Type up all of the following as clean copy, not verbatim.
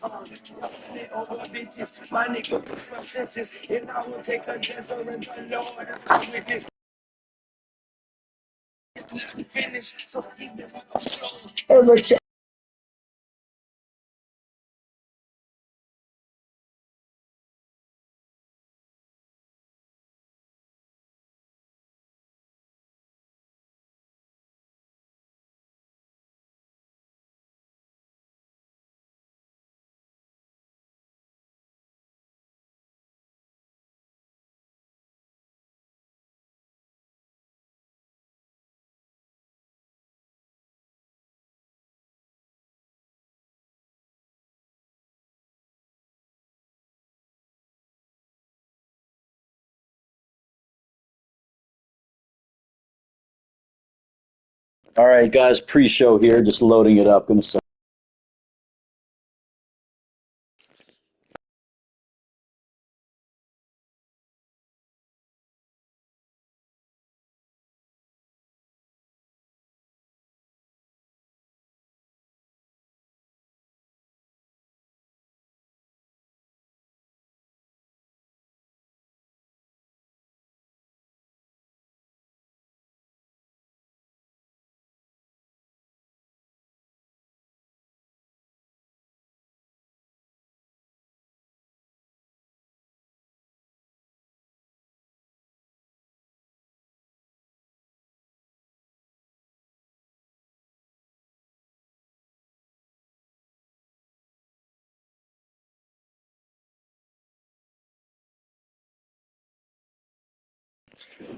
Over bitches, my nigga push my senses, and I will take a desert and the Lord with this finish. So keep it on. All right, guys, pre-show here, just loading it up. Gonna say.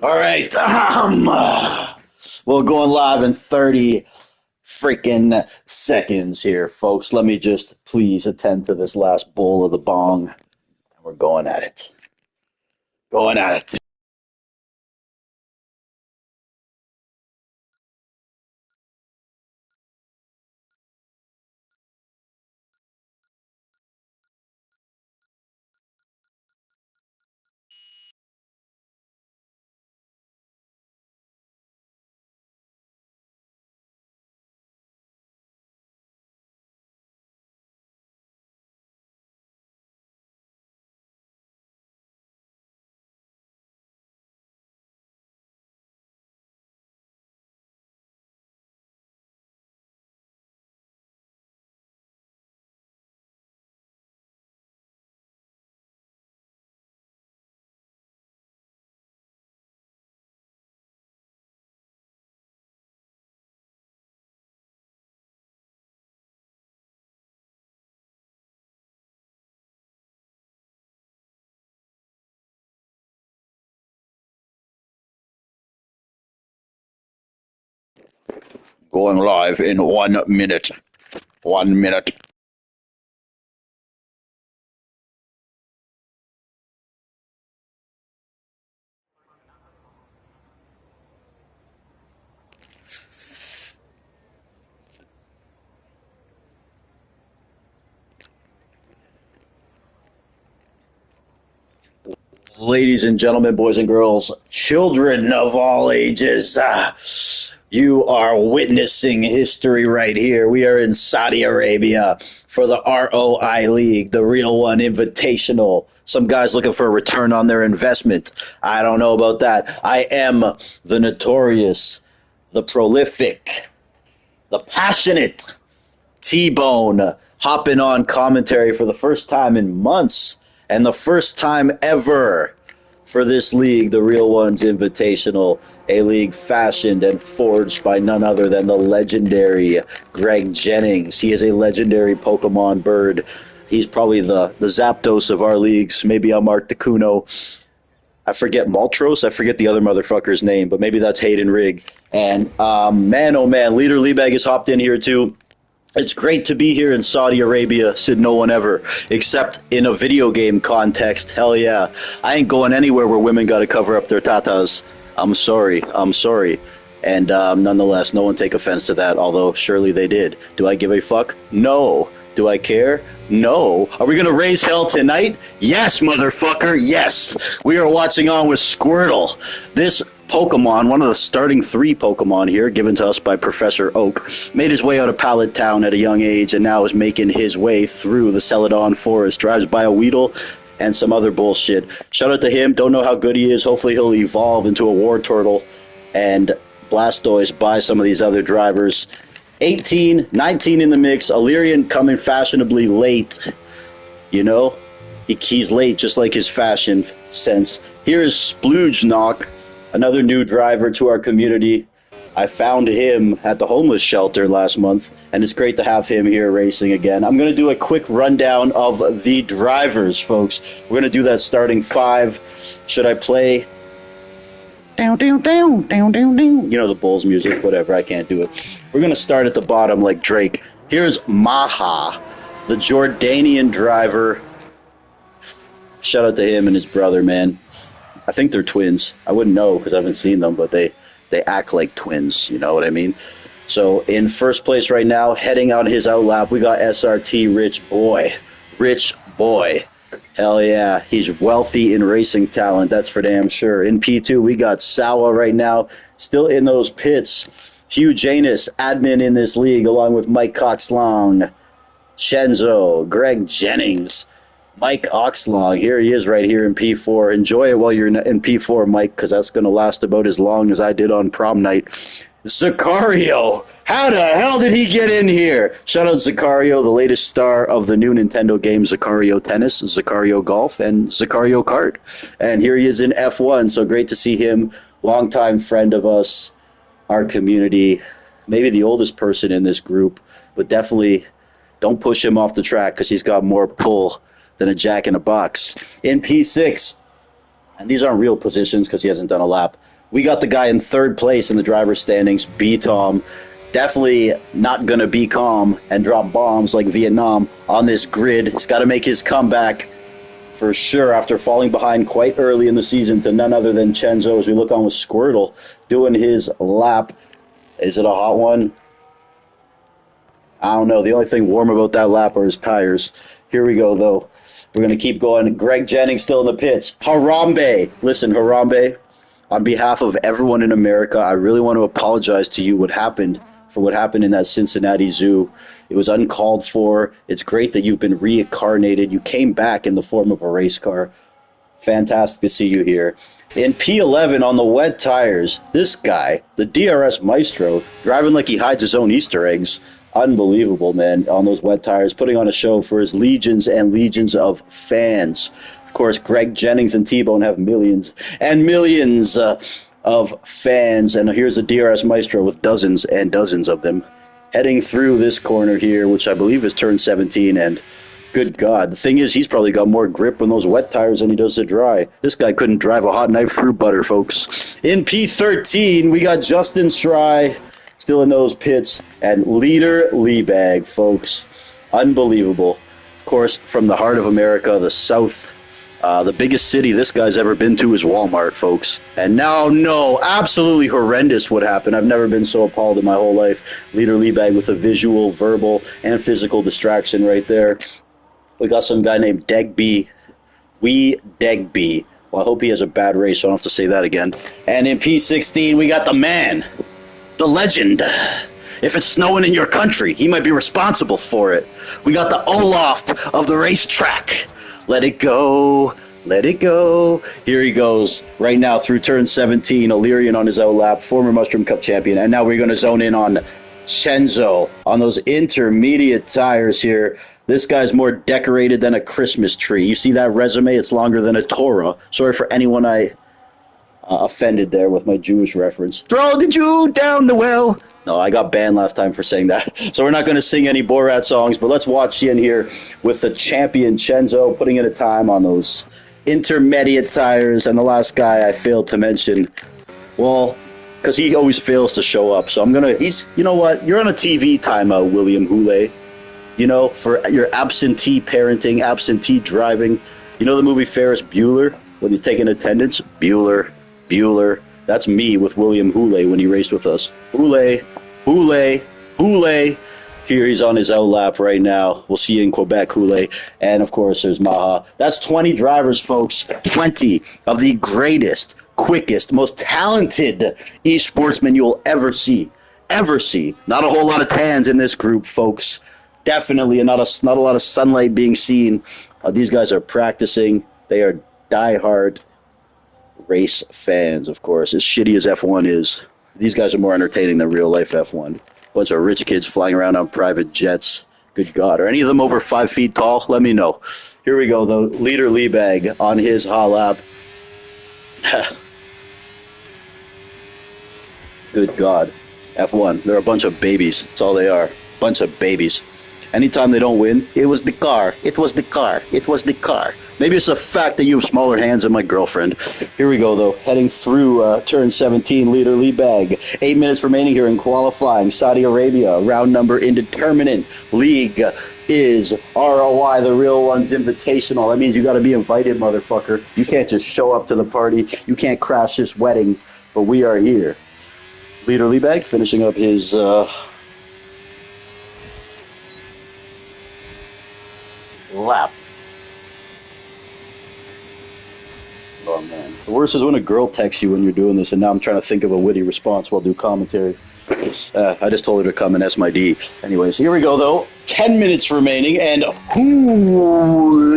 All right, we're going live in 30 freaking seconds here, folks. Let me just please attend to this last bowl of the bong. We're going at it. Going at it. Going live in 1 minute. 1 minute. Ladies and gentlemen, boys and girls, children of all ages, you are witnessing history right here. We are in Saudi Arabia for the ROI League, the Real One Invitational. Some guys looking for a return on their investment. I don't know about that. I am the notorious, the prolific, the passionate TBone hopping on commentary for the first time in months and the first time ever for this league, the Real Ones Invitational, a league fashioned and forged by none other than the legendary Greg Jennings. He is a legendary Pokemon bird. He's probably the Zapdos of our leagues. Maybe I'm Mark DeCuno. I forget Maltros. I forget the other motherfucker's name, but maybe that's Hayden Rigg. And man, oh man, Leader Liebag has hopped in here too. It's great to be here in Saudi Arabia, said no one ever, except in a video game context. Hell yeah. I ain't going anywhere where women got to cover up their tatas. I'm sorry. I'm sorry. And nonetheless, no one take offense to that, although surely they did. Do I give a fuck? No. Do I care? No. Are we going to raise hell tonight? Yes, motherfucker. Yes. We are watching on with Squirtle. This Pokemon, one of the starting 3 Pokemon here, given to us by Professor Oak, made his way out of Pallet Town at a young age and now is making his way through the Celadon Forest, drives by a Weedle and some other bullshit. Shout out to him. Don't know how good he is. Hopefully he'll evolve into a War Turtle and Blastoise by some of these other drivers. 18, 19 in the mix. Illyrian coming fashionably late. You know, he's late just like his fashion sense. Here is Splooge Knock, another new driver to our community. I found him at the homeless shelter last month, and it's great to have him here racing again. I'm going to do a quick rundown of the drivers, folks. We're going to do that starting 5. Should I play? Down, down, down, down, down, down. You know the Bulls music, whatever. I can't do it. We're going to start at the bottom like Drake. Here's Maha, the Jordanian driver. Shout out to him and his brother, man. I think they're twins. I wouldn't know because I haven't seen them, but they act like twins, you know what I mean? So in first place right now, heading on his outlap, we got SRT Rich Boy. Rich Boy. Hell yeah. He's wealthy in racing talent, that's for damn sure. In P2, we got Sawa right now, still in those pits. Hugh Janus, admin in this league, along with Mike Coxlong, Chenzo, Greg Jennings, Mike Oxlong. Here he is right here in P4. Enjoy it while you're in P4, Mike, because that's going to last about as long as I did on prom night. Zakario. How the hell did he get in here? Shout out Zakario, the latest star of the new Nintendo game Zakario Tennis, Zakario Golf, and Zakario Kart. And here he is in F1, so great to see him. Longtime friend of us, our community, maybe the oldest person in this group, but definitely don't push him off the track because he's got more pull than a jack in a box. In P6, and these aren't real positions because he hasn't done a lap, we got the guy in third place in the driver's standings, B-Tom. Definitely not going to be calm and drop bombs like Vietnam on this grid. He's got to make his comeback for sure after falling behind quite early in the season to none other than Chenzo as we look on with Squirtle doing his lap. Is it a hot one? I don't know. The only thing warm about that lap are his tires. Here we go, though. We're going to keep going. Greg Jennings still in the pits. Harambe. Listen, Harambe, on behalf of everyone in America, I really want to apologize to you for what happened in that Cincinnati zoo. It was uncalled for. It's great that you've been reincarnated. You came back in the form of a race car. Fantastic to see you here. In P11 on the wet tires, this guy, the DRS Maestro, driving like he hides his own Easter eggs. Unbelievable, man, on those wet tires, putting on a show for his legions and legions of fans. Of course, Greg Jennings and TBone have millions and millions of fans, and here's the DRS Maestro with dozens and dozens of them heading through this corner here, which I believe is turn 17, and good God, the thing is, he's probably got more grip on those wet tires than he does the dry. This guy couldn't drive a hot knife through butter, folks. In P13, we got Justin Stry, still in those pits, and Leader Liebag, folks. Unbelievable. Of course, from the heart of America, the South, the biggest city this guy's ever been to is Walmart, folks. And now, no, absolutely horrendous what happened. I've never been so appalled in my whole life. Leader Liebag with a visual, verbal, and physical distraction right there. We got some guy named Degby. Degby. Well, I hope he has a bad race, so I don't have to say that again. And in P16, we got the man, the legend. If it's snowing in your country, he might be responsible for it. We got the Olaf of the racetrack. Let it go. Let it go. Here he goes right now through turn 17. Illyrian on his outlap, former Mushroom Cup champion. And now we're going to zone in on Chenzo on those intermediate tires here. This guy's more decorated than a Christmas tree. You see that resume? It's longer than a Torah. Sorry for anyone I offended there with my Jewish reference. Throw the Jew down the well. No, I got banned last time for saying that. So we're not going to sing any Borat songs, but let's watch in here with the champion Chenzo putting in a time on those intermediate tires. And the last guy I failed to mention, well, because he always fails to show up. So I'm going to, you know what? You're on a TV timeout, William Houlet. You know, for your absentee parenting, absentee driving. You know the movie Ferris Bueller? When he's taking attendance? Bueller. That's me with William Houlet when he raced with us. Houlet. Here he's on his outlap right now. We'll see you in Quebec, Houlet. And, of course, there's Maha. That's 20 drivers, folks. 20 of the greatest quickest, most talented esportsmen you'll ever see. Ever see. Not a whole lot of tans in this group, folks. Definitely not a lot of sunlight being seen. These guys are practicing. They are diehard race fans, of course. As shitty as F1 is, these guys are more entertaining than real life F1. Bunch of rich kids flying around on private jets. Good God. Are any of them over 5 feet tall? Let me know. Here we go, though. Leader Liebag on his hot lap. Good God. F1. They're a bunch of babies. That's all they are. Bunch of babies. Anytime they don't win, it was the car. It was the car. It was the car. Maybe it's the fact that you have smaller hands than my girlfriend. Here we go, though. Heading through turn 17, leader Liebag. 8 minutes remaining here in qualifying. Saudi Arabia, round number indeterminate. League is ROI, the real one's invitational. That means you got to be invited, motherfucker. You can't just show up to the party. You can't crash this wedding. But we are here. Leader Liebag finishing up his... lap. Oh man. The worst is when a girl texts you when you're doing this, and now I'm trying to think of a witty response while I do commentary. I just told her to come and S my D. Anyways, here we go though. 10 minutes remaining, and Hooray!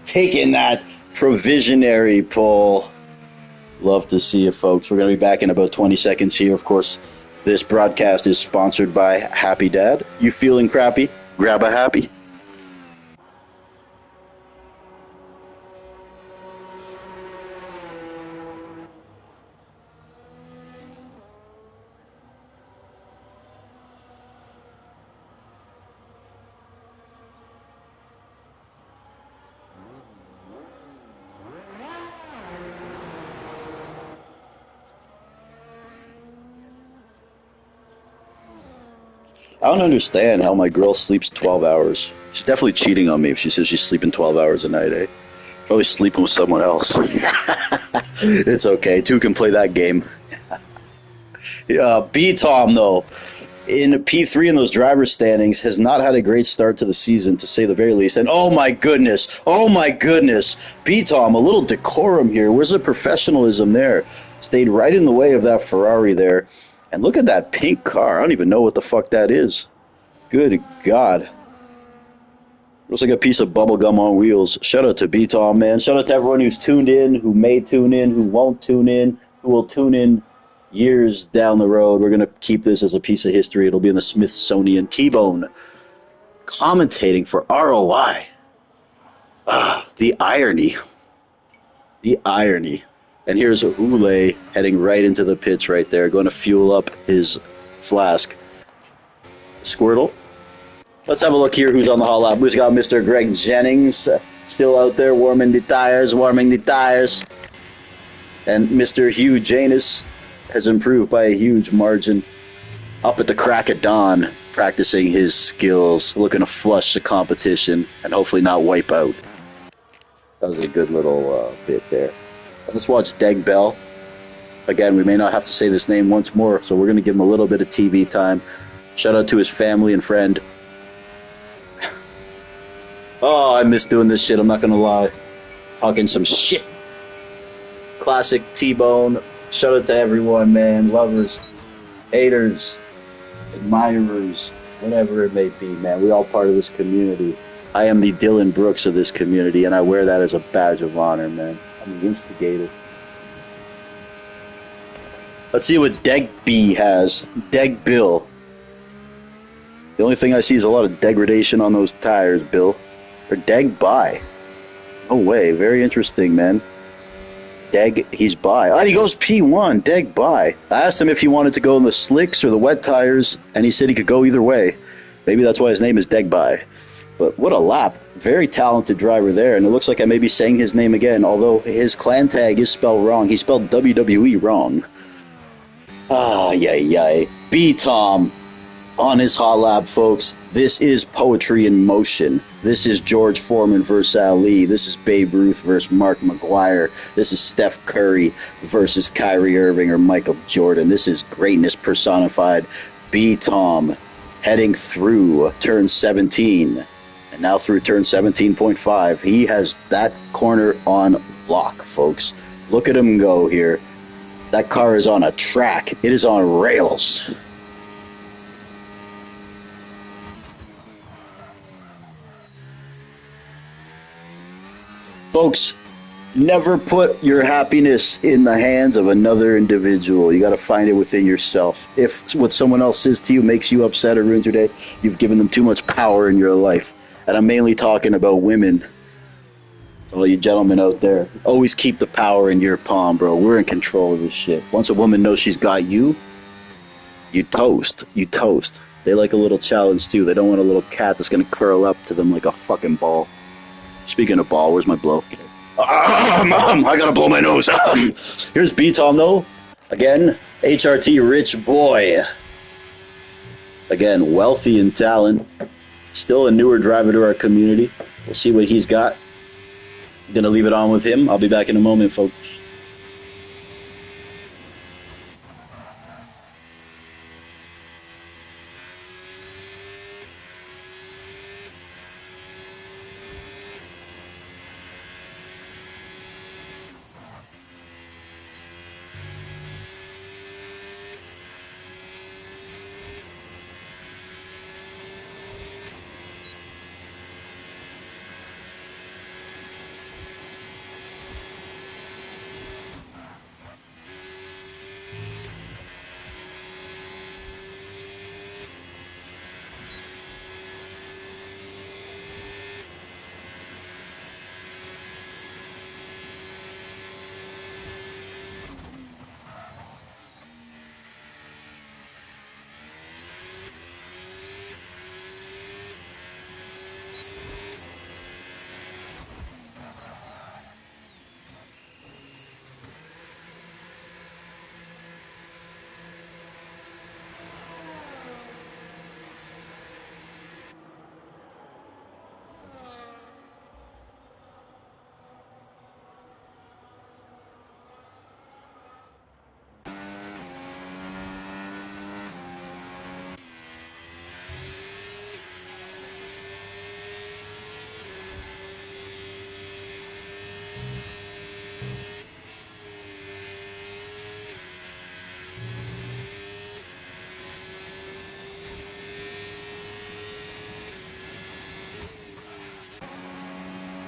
Taking that provisionary pull. Love to see it, folks. We're going to be back in about 20 seconds here. Of course, this broadcast is sponsored by Happy Dad. You feeling crappy? Grab a happy. I don't understand how my girl sleeps 12 hours. She's definitely cheating on me if she says she's sleeping 12 hours a night, eh? Probably sleeping with someone else. It's okay. Two can play that game. B-Tom, though, in P3 in those driver standings, has not had a great start to the season, to say the very least. And oh my goodness, B-Tom, a little decorum here. Where's the professionalism there? Stayed right in the way of that Ferrari there. And look at that pink car. I don't even know what the fuck that is. Good God. Looks like a piece of bubble gum on wheels. Shout out to B-Tom, man. Shout out to everyone who's tuned in, who may tune in, who won't tune in, who will tune in years down the road. We're going to keep this as a piece of history. It'll be in the Smithsonian. TBone commentating for ROI. The irony. The irony. And here's Hule heading right into the pits right there, going to fuel up his flask. Squirtle. Let's have a look here who's on the hot lap. We've got Mr. Greg Jennings still out there warming the tires. And Mr. Hugh Janus has improved by a huge margin. Up at the crack of dawn, practicing his skills, looking to flush the competition and hopefully not wipe out. That was a good little bit there. Let's watch Deg Bell. Again, we may not have to say this name once more, so we're going to give him a little bit of TV time. Shout out to his family and friend. Oh, I miss doing this shit, I'm not going to lie. Talking some shit. Classic T-Bone. Shout out to everyone, man. Lovers, haters, admirers, whatever it may be, man. We all part of this community. I am the Dylan Brooks of this community, and I wear that as a badge of honor, man. I'm the instigator. Let's see what Deg B has. Deg Bill. The only thing I see is a lot of degradation on those tires, Bill. Or Deg by. No way. Very interesting, man. Deg, he's by. Oh, he goes P1. Deg by. I asked him if he wanted to go in the slicks or the wet tires, and he said he could go either way. Maybe that's why his name is Deg by. But what a lap. Very talented driver there. And it looks like I may be saying his name again, although his clan tag is spelled wrong. He spelled WWE wrong. Yay. B-Tom on his hot lap, folks. This is poetry in motion. This is George Foreman versus Ali. This is Babe Ruth versus Mark McGuire. This is Steph Curry versus Kyrie Irving or Michael Jordan. This is greatness personified. B-Tom heading through turn 17. And now through turn 17.5, he has that corner on lock, folks. Look at him go here. That car is on a track. It is on rails. Folks, never put your happiness in the hands of another individual. You got to find it within yourself. If what someone else says to you makes you upset or ruins your day, you've given them too much power in your life. And I'm mainly talking about women. All you gentlemen out there, always keep the power in your palm, bro. We're in control of this shit. Once a woman knows she's got you, you toast. You toast. They like a little challenge too. They don't want a little cat that's gonna curl up to them like a fucking ball. Speaking of ball, where's my blow? I gotta blow my nose. Here's B-Tom though. Again, HRT rich boy. Again, wealthy in talent. Still a newer driver to our community. We'll see what he's got. Gonna leave it on with him. I'll be back in a moment, folks.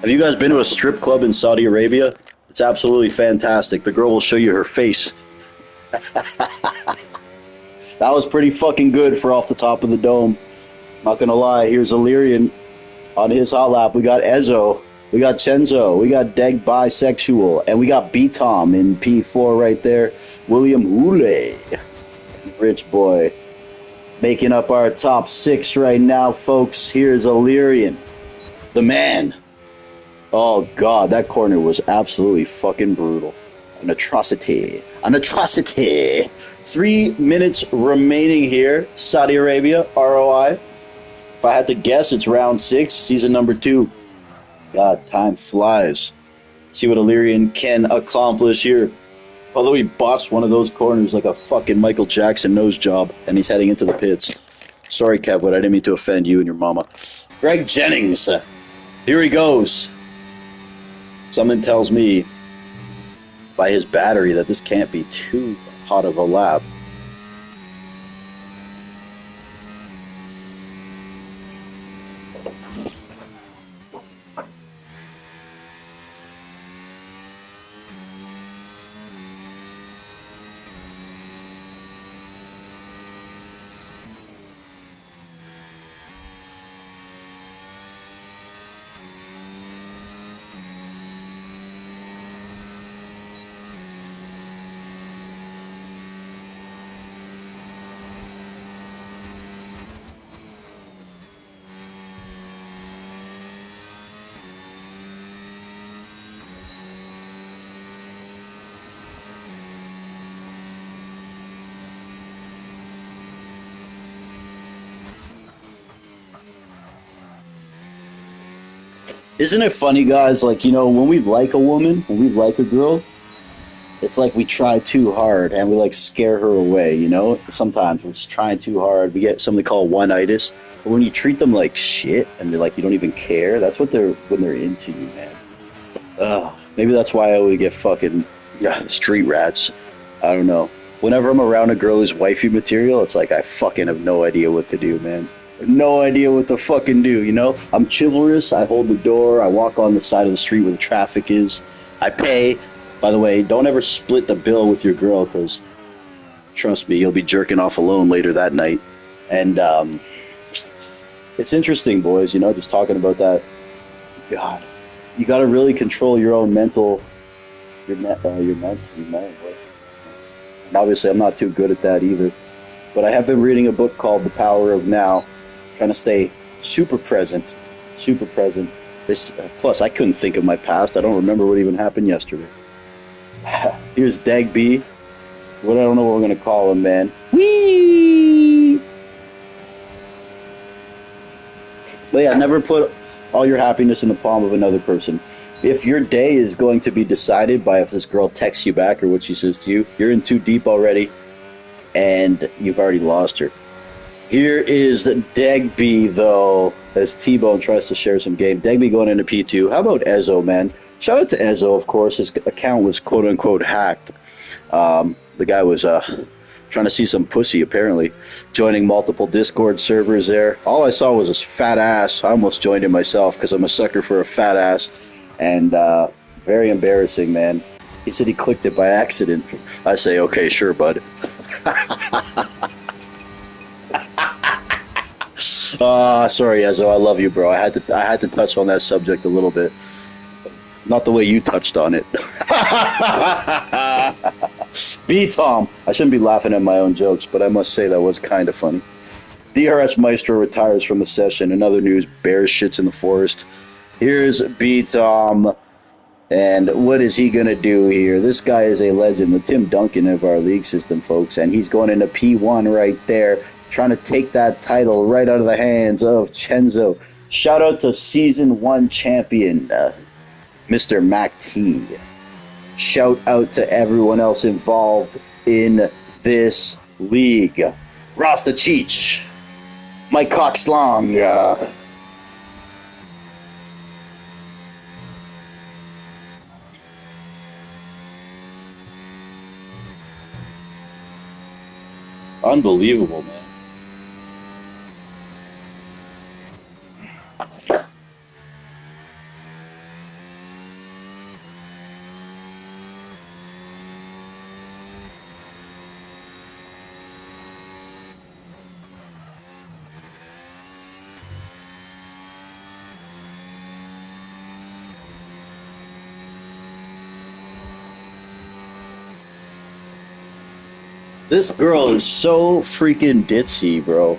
Have you guys been to a strip club in Saudi Arabia? It's absolutely fantastic. The girl will show you her face. That was pretty fucking good for off the top of the dome. Not gonna lie, here's Illyrian on his hot lap. We got Ezo, we got Chenzo, we got Deg Bisexual, and we got B-Tom in P4 right there. William Hule, rich boy. Making up our top 6 right now, folks. Here's Illyrian, the man. Oh, God, that corner was absolutely fucking brutal. An atrocity. An atrocity. 3 minutes remaining here. Saudi Arabia, ROI. If I had to guess, it's round 6, season number 2. God, time flies. See what Illyrian can accomplish here. Although he botched one of those corners like a fucking Michael Jackson nose job, and he's heading into the pits. Sorry, Kevwood, I didn't mean to offend you and your mama. Greg Jennings. Here he goes. Something tells me by his battery that this can't be too hot of a lap. Isn't it funny, guys? Like, you know, when we like a woman, when we like a girl, it's like we try too hard and we like scare her away, you know? Sometimes we're just trying too hard. We get something called one-itis. But when you treat them like shit and they're like, you don't even care, that's what they're, when they're into you, man. Ugh. Maybe that's why I always get fucking Yeah, street rats. I don't know. Whenever I'm around a girl who's wifey material, it's like I fucking have no idea what to do, man. No idea what to fucking do, you know? I'm chivalrous. I hold the door. I walk on the side of the street where the traffic is. I pay. By the way, don't ever split the bill with your girl because, trust me, you'll be jerking off alone later that night. And it's interesting, boys, you know, just talking about that. God, you got to really control your own mental, your mental, and obviously, I'm not too good at that either. But I have been reading a book called The Power of Now, trying to stay super present, super present. This plus, I couldn't think of my past. I don't remember what even happened yesterday. Here's Dag B. What I don't know what we're gonna call him, man. Whee! So yeah, never put all your happiness in the palm of another person. If your day is going to be decided by if this girl texts you back or what she says to you, you're in too deep already, and you've already lost her. Here is Degby, though, as T-Bone tries to share some game. Degby going into P2. How about Ezzo, man? Shout out to Ezzo, of course. His account was quote-unquote hacked. The guy was trying to see some pussy, apparently, joining multiple Discord servers there. All I saw was this fat ass. I almost joined him myself because I'm a sucker for a fat ass. And very embarrassing, man. He said he clicked it by accident. I say, okay, sure, bud. Sorry, Ezzo. I love you, bro. I had to touch on that subject a little bit. Not the way you touched on it. B Tom. I shouldn't be laughing at my own jokes, but I must say that was kind of funny. DRS Maestro retires from the session. In other news, Bears shits in the forest. Here's B Tom. And what is he going to do here? This guy is a legend, the Tim Duncan of our league system, folks. And he's going into P1 right there, trying to take that title right out of the hands of Chenzo. Shout out to Season 1 champion, Mr. Mac T. Shout out to everyone else involved in this league. Rasta Cheech, Mike Coxlong, unbelievable, man. This girl is so freaking ditzy, bro.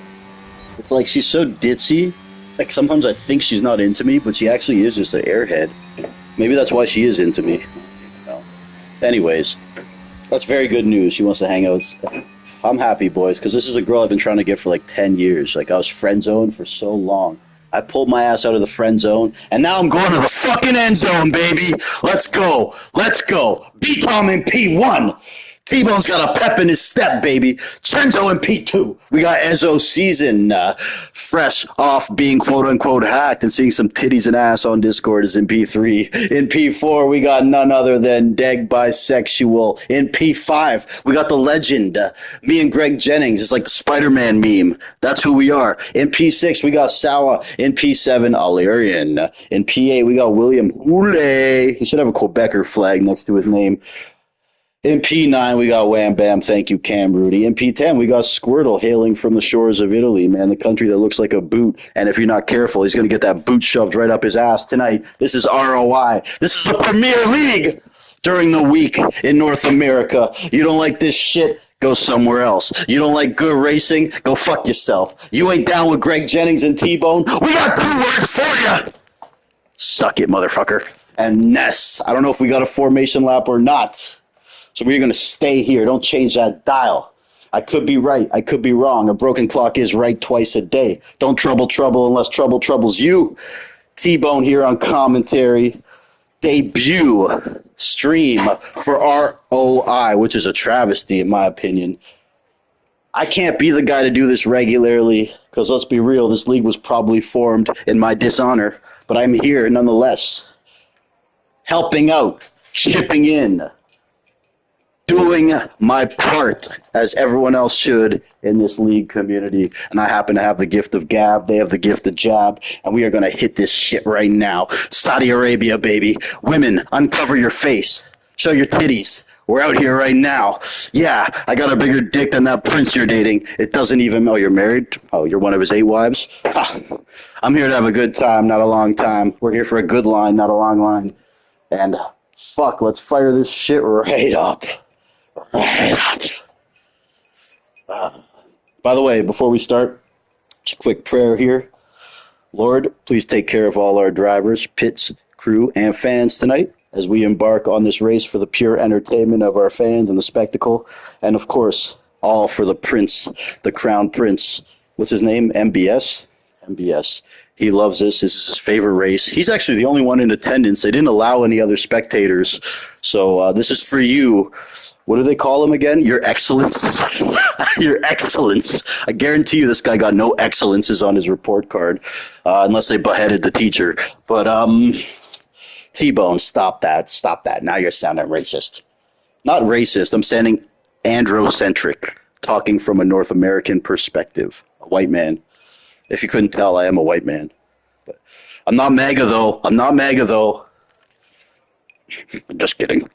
It's like she's so ditzy. Like sometimes I think she's not into me, but she actually is just an airhead. Maybe that's why she is into me. No. Anyways, that's very good news. She wants to hang out. I'm happy, boys, because this is a girl I've been trying to get for like 10 years. Like I was friend zoned for so long. I pulled my ass out of the friend zone, and now I'm going to the fucking end zone, baby. Let's go. Let's go. Beat Tom in P1. T-Bone's got a pep in his step, baby. Chenzo in P2. We got Ezzo season fresh off being quote-unquote hacked and seeing some titties and ass on Discord is in P3. In P4, we got none other than Deg Bisexual. In P5, we got the legend, me and Greg Jennings. It's like the Spider-Man meme. That's who we are. In P6, we got Sawa. In P7, Alerian. In P8, we got William Hule. He should have a Quebecer flag next to his name. In P9, we got Wham Bam, thank you, Cam Rudy. In P10, we got Squirtle hailing from the shores of Italy, man, the country that looks like a boot. And if you're not careful, he's going to get that boot shoved right up his ass tonight. This is ROI. This is the Premier League during the week in North America. You don't like this shit? Go somewhere else. You don't like good racing? Go fuck yourself. You ain't down with Greg Jennings and T-Bone? We got 2 words for you. Suck it, motherfucker. And Ness, I don't know if we got a formation lap or not. So we're going to stay here. Don't change that dial. I could be right. I could be wrong. A broken clock is right twice a day. Don't trouble unless trouble troubles you. T-Bone here on commentary. Debut stream for ROI, which is a travesty in my opinion. I can't be the guy to do this regularly because let's be real, this league was probably formed in my dishonor. But I'm here nonetheless. Helping out. Chipping in. doing my part, as everyone else should in this league community. And I happen to have the gift of gab. They have the gift of jab. And we are going to hit this shit right now. Saudi Arabia, baby. Women, uncover your face. Show your titties. We're out here right now. Yeah, I got a bigger dick than that prince you're dating. It doesn't even... Oh, you're married? Oh, you're one of his 8 wives? Ha. I'm here to have a good time, not a long time. We're here for a good line, not a long line. And fuck, let's fire this shit right up. Right up. By the way, before we start, just a quick prayer here. Lord, please take care of all our drivers, pits, crew, and fans tonight as we embark on this race for the pure entertainment of our fans and the spectacle. And of course, all for the prince, the crown prince. What's his name? MBS? MBS. He loves this. This is his favorite race. He's actually the only one in attendance. They didn't allow any other spectators. So this is for you. What do they call him again? Your Excellence. Your Excellence. I guarantee you this guy got no excellences on his report card, unless they beheaded the teacher. But T-Bone, stop that. Stop that. Now you're sounding racist. Not racist. I'm sounding androcentric, talking from a North American perspective. A white man. If you couldn't tell, I am a white man. But I'm not MAGA, though. I'm not MAGA, though. Just kidding.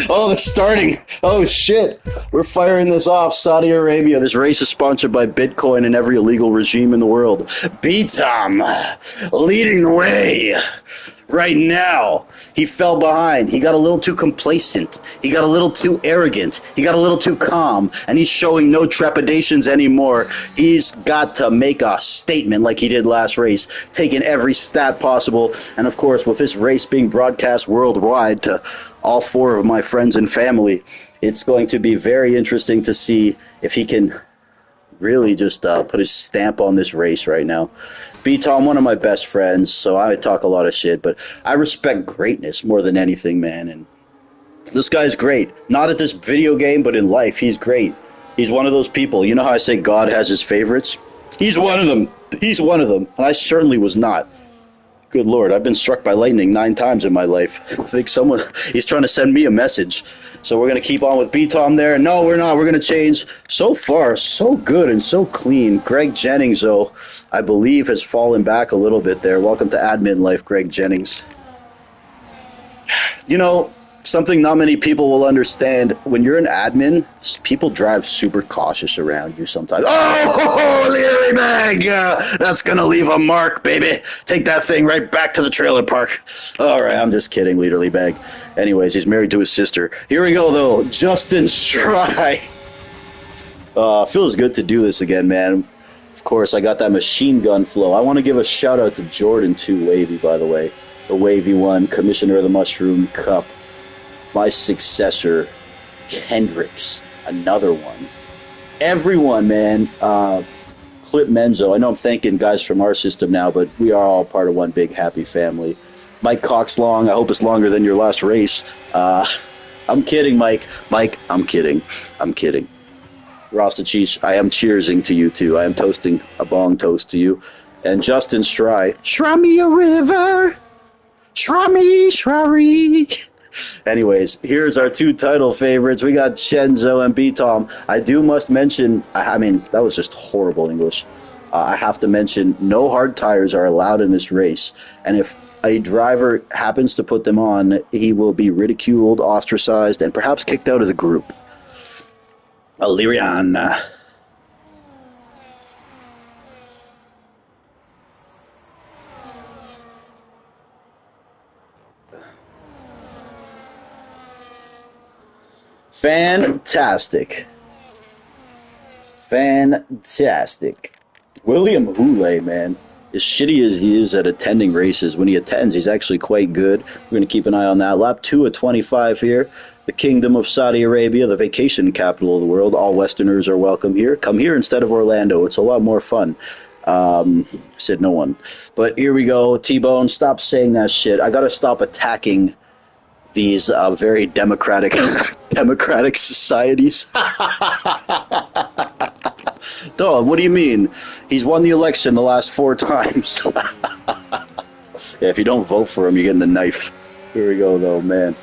Oh, they're starting. Oh, shit. We're firing this off. Saudi Arabia. This race is sponsored by Bitcoin and every illegal regime in the world. B-Tom leading the way right now. He fell behind. He got a little too complacent. He got a little too arrogant. He got a little too calm. And he's showing no trepidations anymore. He's got to make a statement like he did last race, taking every stat possible. And, of course, with this race being broadcast worldwide to all 4 of my friends and family, it's going to be very interesting to see if he can really just put his stamp on this race right now. B-Tom, one of my best friends, so I talk a lot of shit, but I respect greatness more than anything, man. And this guy's great. Not at this video game, but in life, he's great. He's one of those people. You know how I say God has his favorites? He's one of them. He's one of them. And I certainly was not. Good Lord, I've been struck by lightning 9 times in my life. I think he's trying to send me a message. So we're going to keep on with B-Tom there. No, we're not. We're going to change. So far, so good and so clean. Greg Jennings, though, I believe has fallen back a little bit there. Welcome to admin life, Greg Jennings. You know, something not many people will understand. When you're an admin, people drive super cautious around you sometimes. Oh, literally bag. That's going to leave a mark, baby. Take that thing right back to the trailer park. All right, I'm just kidding, literally bag. Anyways, he's married to his sister. Here we go, though. Justin Stry. Feels good to do this again, man. Of course, I got that machine gun flow. I want to give a shout out to Jordan 2 Wavy, by the way. The Wavy one, Commissioner of the Mushroom Cup. My successor, Kendricks, another one. Everyone, man. Clip Menzo. I know I'm thanking guys from our system now, but we are all part of one big happy family. Mike Coxlong, I hope it's longer than your last race. I'm kidding, Mike. Mike, I'm kidding. I'm kidding. Rasta Cheech, I am cheersing to you, too. I am toasting a bong toast to you. And Justin Stry, Shra me a river. Shra me, Shrari. Anyways, here's our 2 title favorites. We got Chenzo and B-Tom. I must mention, I mean, that was just horrible English. I have to mention, no hard tires are allowed in this race. And if a driver happens to put them on, he will be ridiculed, ostracized, and perhaps kicked out of the group. Illyrian. Fantastic. Fantastic. William Houlet, man. As shitty as he is at attending races, when he attends, he's actually quite good. We're going to keep an eye on that. Lap 2 of 25 here. The Kingdom of Saudi Arabia, the vacation capital of the world. All Westerners are welcome here. Come here instead of Orlando. It's a lot more fun. Said no one. But here we go. T-Bone, stop saying that shit. I got to stop attacking these very democratic societies. Dog, what do you mean? He's won the election the last 4 times. Yeah, if you don't vote for him, you're getting the knife. Here we go, though, man.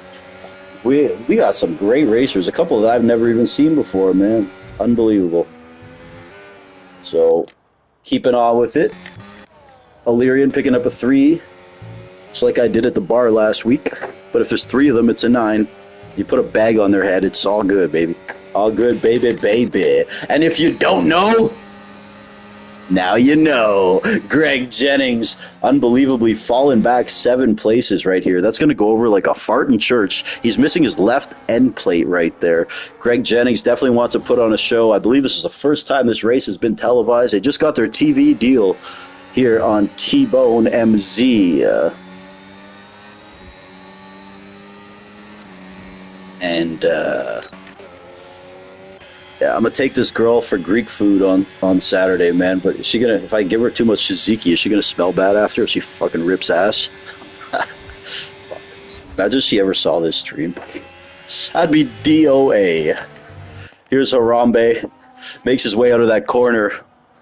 We got some great racers, a couple that I've never even seen before, man. Unbelievable. So keeping on with it. Illyrian picking up a 3, just like I did at the bar last week. But if there's 3 of them, it's a 9. You put a bag on their head, it's all good, baby. All good, baby, baby. And if you don't know, now you know. Greg Jennings, unbelievably fallen back 7 places right here. That's going to go over like a fart in church. He's missing his left end plate right there. Greg Jennings definitely wants to put on a show. I believe this is the first time this race has been televised. They just got their TV deal here on TBone MZ. And yeah, I'm gonna take this girl for Greek food on Saturday, man. But is she gonna? If I give her too much tzatziki, is she gonna smell bad after? If she fucking rips ass. Imagine if she ever saw this stream. I'd be DOA. Here's Harambe, makes his way out of that corner.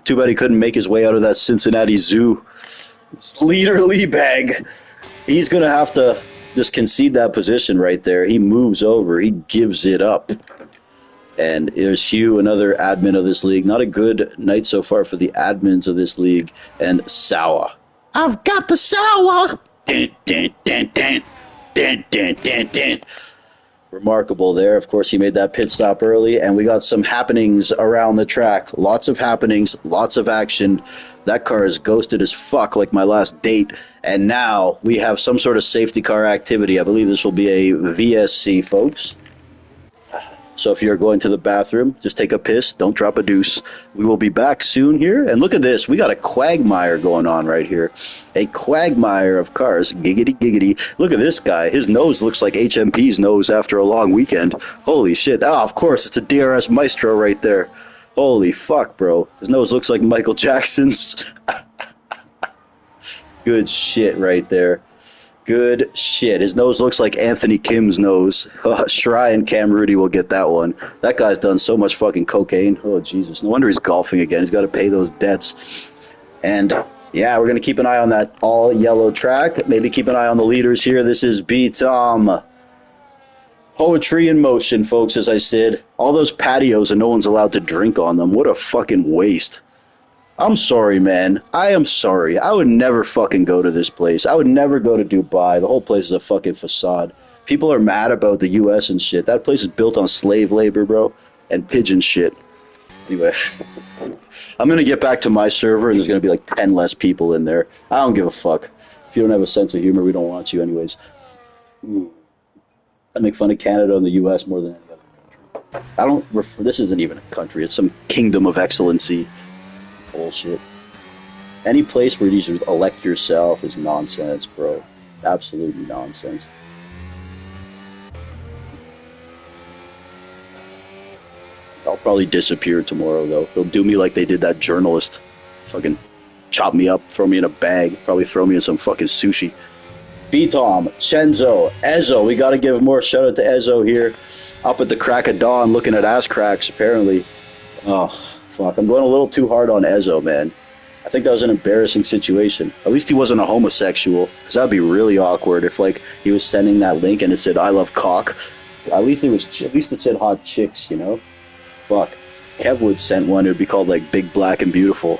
Too bad he couldn't make his way out of that Cincinnati Zoo. Leader Liebag, he's gonna have to just concede that position right there. He moves over. He gives it up. And there's Hugh, another admin of this league. Not a good night so far for the admins of this league. And Sawa. I've got the Sawa! Dun, dun, dun, dun. Dun, dun, dun, dun. Remarkable there. Of course, he made that pit stop early, and we got some happenings around the track. Lots of happenings, lots of action. That car is ghosted as fuck, like my last date. And now we have some sort of safety car activity. I believe this will be a VSC, folks. So if you're going to the bathroom, just take a piss. Don't drop a deuce. We will be back soon here. And look at this. We got a quagmire going on right here. A quagmire of cars. Giggity, giggity. Look at this guy. His nose looks like HMP's nose after a long weekend. Holy shit. Oh, of course. It's a DRS Maestro right there. Holy fuck, bro. His nose looks like Michael Jackson's. Good shit right there. Good shit. His nose looks like Anthony Kim's nose. Shry and Cam Rudy will get that one. That guy's done so much fucking cocaine. Oh, Jesus. No wonder he's golfing again. He's got to pay those debts. And, yeah, we're going to keep an eye on that all-yellow track. Maybe keep an eye on the leaders here. This is B-Tom. Poetry in motion, folks, as I said. All those patios and no one's allowed to drink on them. What a fucking waste. I'm sorry, man. I am sorry. I would never fucking go to this place. I would never go to Dubai. The whole place is a fucking facade. People are mad about the U.S. and shit. That place is built on slave labor, bro, and pigeon shit. Anyway, I'm going to get back to my server, and there's going to be like 10 less people in there. I don't give a fuck. If you don't have a sense of humor, we don't want you anyways. I make fun of Canada and the U.S. more than any other country. I don't refer, this isn't even a country. It's some kingdom of excellency. Bullshit. Any place where you should elect yourself is nonsense, bro. Absolutely nonsense. I'll probably disappear tomorrow, though. They'll do me like they did that journalist. Fucking chop me up, throw me in a bag, probably throw me in some fucking sushi. B-Tom, Chenzo, Ezzo. We got to give more shout out to Ezzo here. Up at the crack of dawn looking at ass cracks, apparently. Oh, fuck. I'm going a little too hard on Ezzo, man. I think that was an embarrassing situation. At least he wasn't a homosexual, because that would be really awkward if, like, he was sending that link and it said, I love cock. At least it said hot chicks, you know? Fuck. If Kevwood sent one, it would be called, like, Big Black and Beautiful.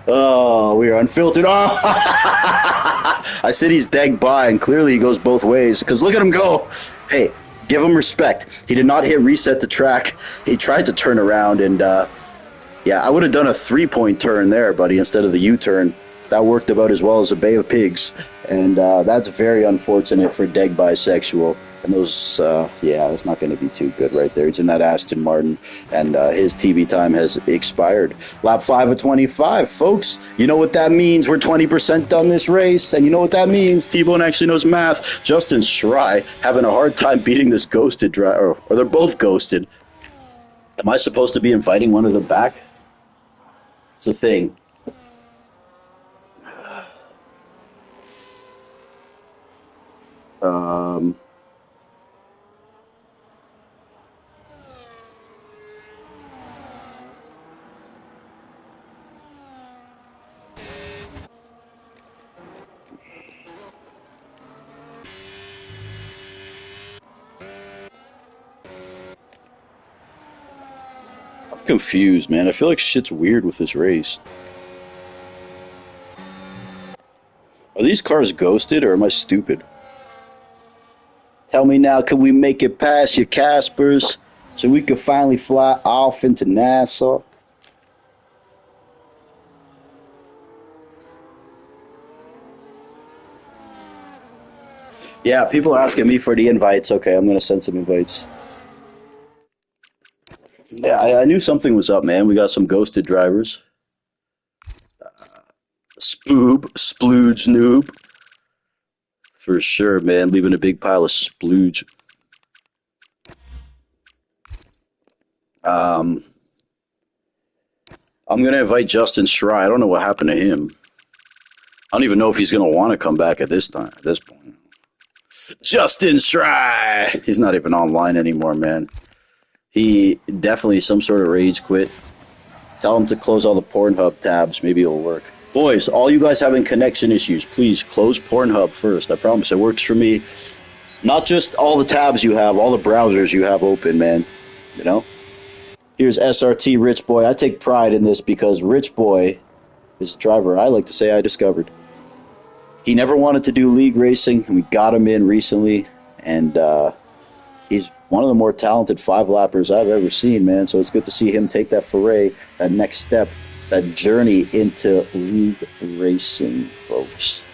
Oh, we are unfiltered. Oh! I said he's dead by, and clearly he goes both ways, because look at him go. Hey, give him respect. He did not hit reset the track. He tried to turn around, and yeah, I would have done a 3-point turn there, buddy, instead of the U-turn. That worked about as well as a Bay of Pigs, and that's very unfortunate for Deg Bisexual. And those, yeah, that's not going to be too good right there. He's in that Aston Martin, and his TV time has expired. Lap 5 of 25, folks. You know what that means. We're 20% done this race, and you know what that means. T-Bone actually knows math. Justin Shry having a hard time beating this ghosted driver, or they're both ghosted. Am I supposed to be inviting one of them back? It's a thing. Um... confused, man. I feel like shit's weird with this race. Are these cars ghosted or am I stupid? Tell me now, can we make it past your Caspers so we can finally fly off into Nassau? Yeah, people are asking me for the invites. Okay, I'm going to send some invites. Yeah, I knew something was up, man. We got some ghosted drivers. Spoob, splooge, noob. For sure, man. Leaving a big pile of splooge. Um, I'm going to invite Justin Schry. I don't know what happened to him. I don't even know if he's going to want to come back at this time, at this point. Justin Schry! He's not even online anymore, man. He definitely some sort of rage quit. Tell him to close all the Pornhub tabs. Maybe it'll work. Boys, all you guys having connection issues, please close Pornhub first. I promise it works for me. Not just all the tabs you have, all the browsers you have open, man. You know? Here's SRT Rich Boy. I take pride in this because Rich Boy is a driver I like to say I discovered. He never wanted to do league racing, and we got him in recently, and he's one of the more talented five-lappers I've ever seen, man. So it's good to see him take that foray, that next step, that journey into league racing, folks.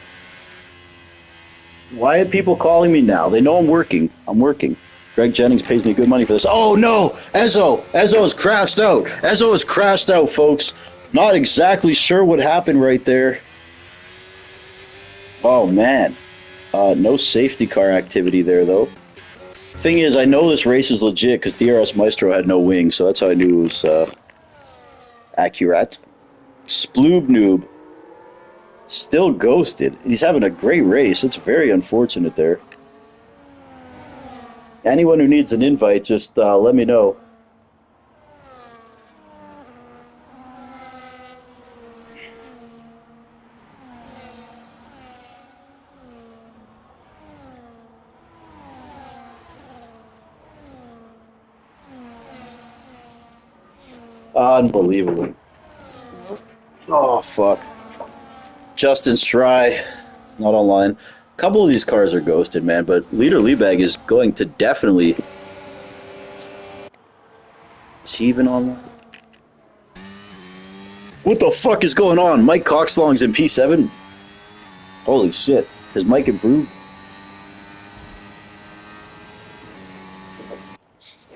Why are people calling me now? They know I'm working. I'm working. Greg Jennings pays me good money for this. Oh, no! Ezzo! Ezzo has crashed out. Ezzo has crashed out, folks. Not exactly sure what happened right there. Oh, man. No safety car activity there, though. Thing is, I know this race is legit because DRS Maestro had no wings, so that's how I knew it was accurate. Sploob Noob. Still ghosted. He's having a great race. It's very unfortunate there. Anyone who needs an invite, just let me know. Unbelievable. Oh, fuck. Justin Schry, not online. A couple of these cars are ghosted, man, but Leader Liebag is going to definitely... Is he even online? What the fuck is going on? Mike Coxlong's in P7? Holy shit. Has Mike improved?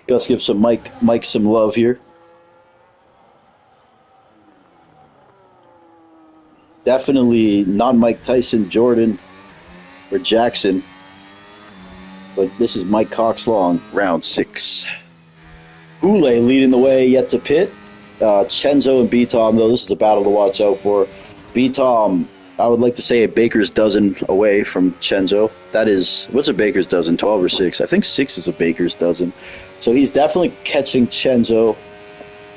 Let's give some Mike some love here. Definitely not Mike Tyson, Jordan, or Jackson. But this is Mike Coxlong, round 6. Hule leading the way yet to pit. Chenzo and B-Tom, though, this is a battle to watch out for. B-Tom, I would like to say a baker's dozen away from Chenzo. That is, what's a baker's dozen, 12 or 6? I think 6 is a baker's dozen. So he's definitely catching Chenzo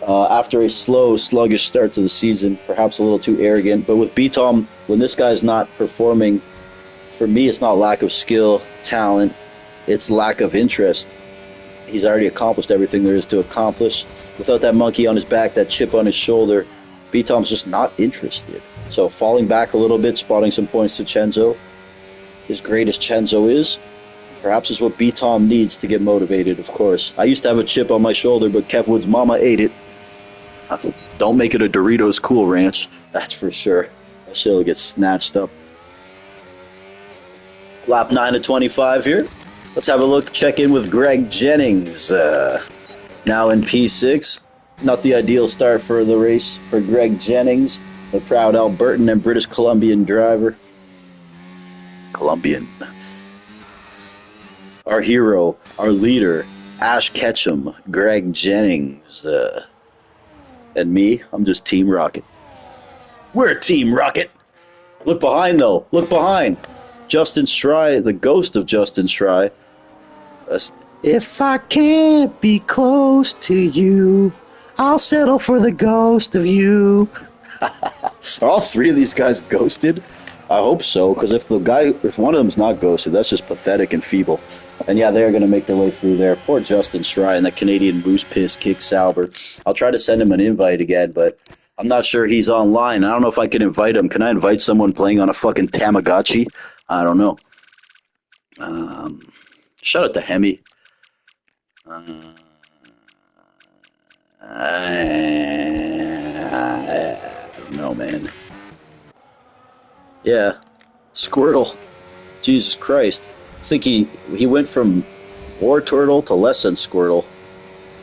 after a slow, sluggish start to the season, perhaps a little too arrogant. But with B-Tom, when this guy's not performing, for me, it's not lack of skill, talent, it's lack of interest. He's already accomplished everything there is to accomplish. Without that monkey on his back, that chip on his shoulder, B-Tom's just not interested. So falling back a little bit, spotting some points to Chenzo, as great as Chenzo is, perhaps is what B-Tom needs to get motivated, of course. I used to have a chip on my shoulder, but Kev Wood's mama ate it. Don't make it a Doritos Cool Ranch, that's for sure. That shit'll get snatched up. Lap 9 of 25 here. Let's have a look, check in with Greg Jennings. Now in P6. Not the ideal start for the race for Greg Jennings, the proud Albertan and British Columbian driver. Colombian. Our hero, our leader, Ash Ketchum, Greg Jennings. And me, I'm just Team Rocket. We're Team Rocket. Look behind, though. Look behind. Justin Schry, the ghost of Justin Schry. If I can't be close to you, I'll settle for the ghost of you. Are all three of these guys ghosted? I hope so, because if one of them's not ghosted, that's just pathetic and feeble. And yeah, they're going to make their way through there. Poor Justin Shrine, the Canadian Moose Piss kick Sauber. I'll try to send him an invite again, but I'm not sure he's online. I don't know if I can invite him. Can I invite someone playing on a fucking Tamagotchi? I don't know. Um, Shout out to Hemi. Uh, I don't know, man. Yeah, Squirtle. Jesus Christ. I think he went from War Turtle to less than Squirtle.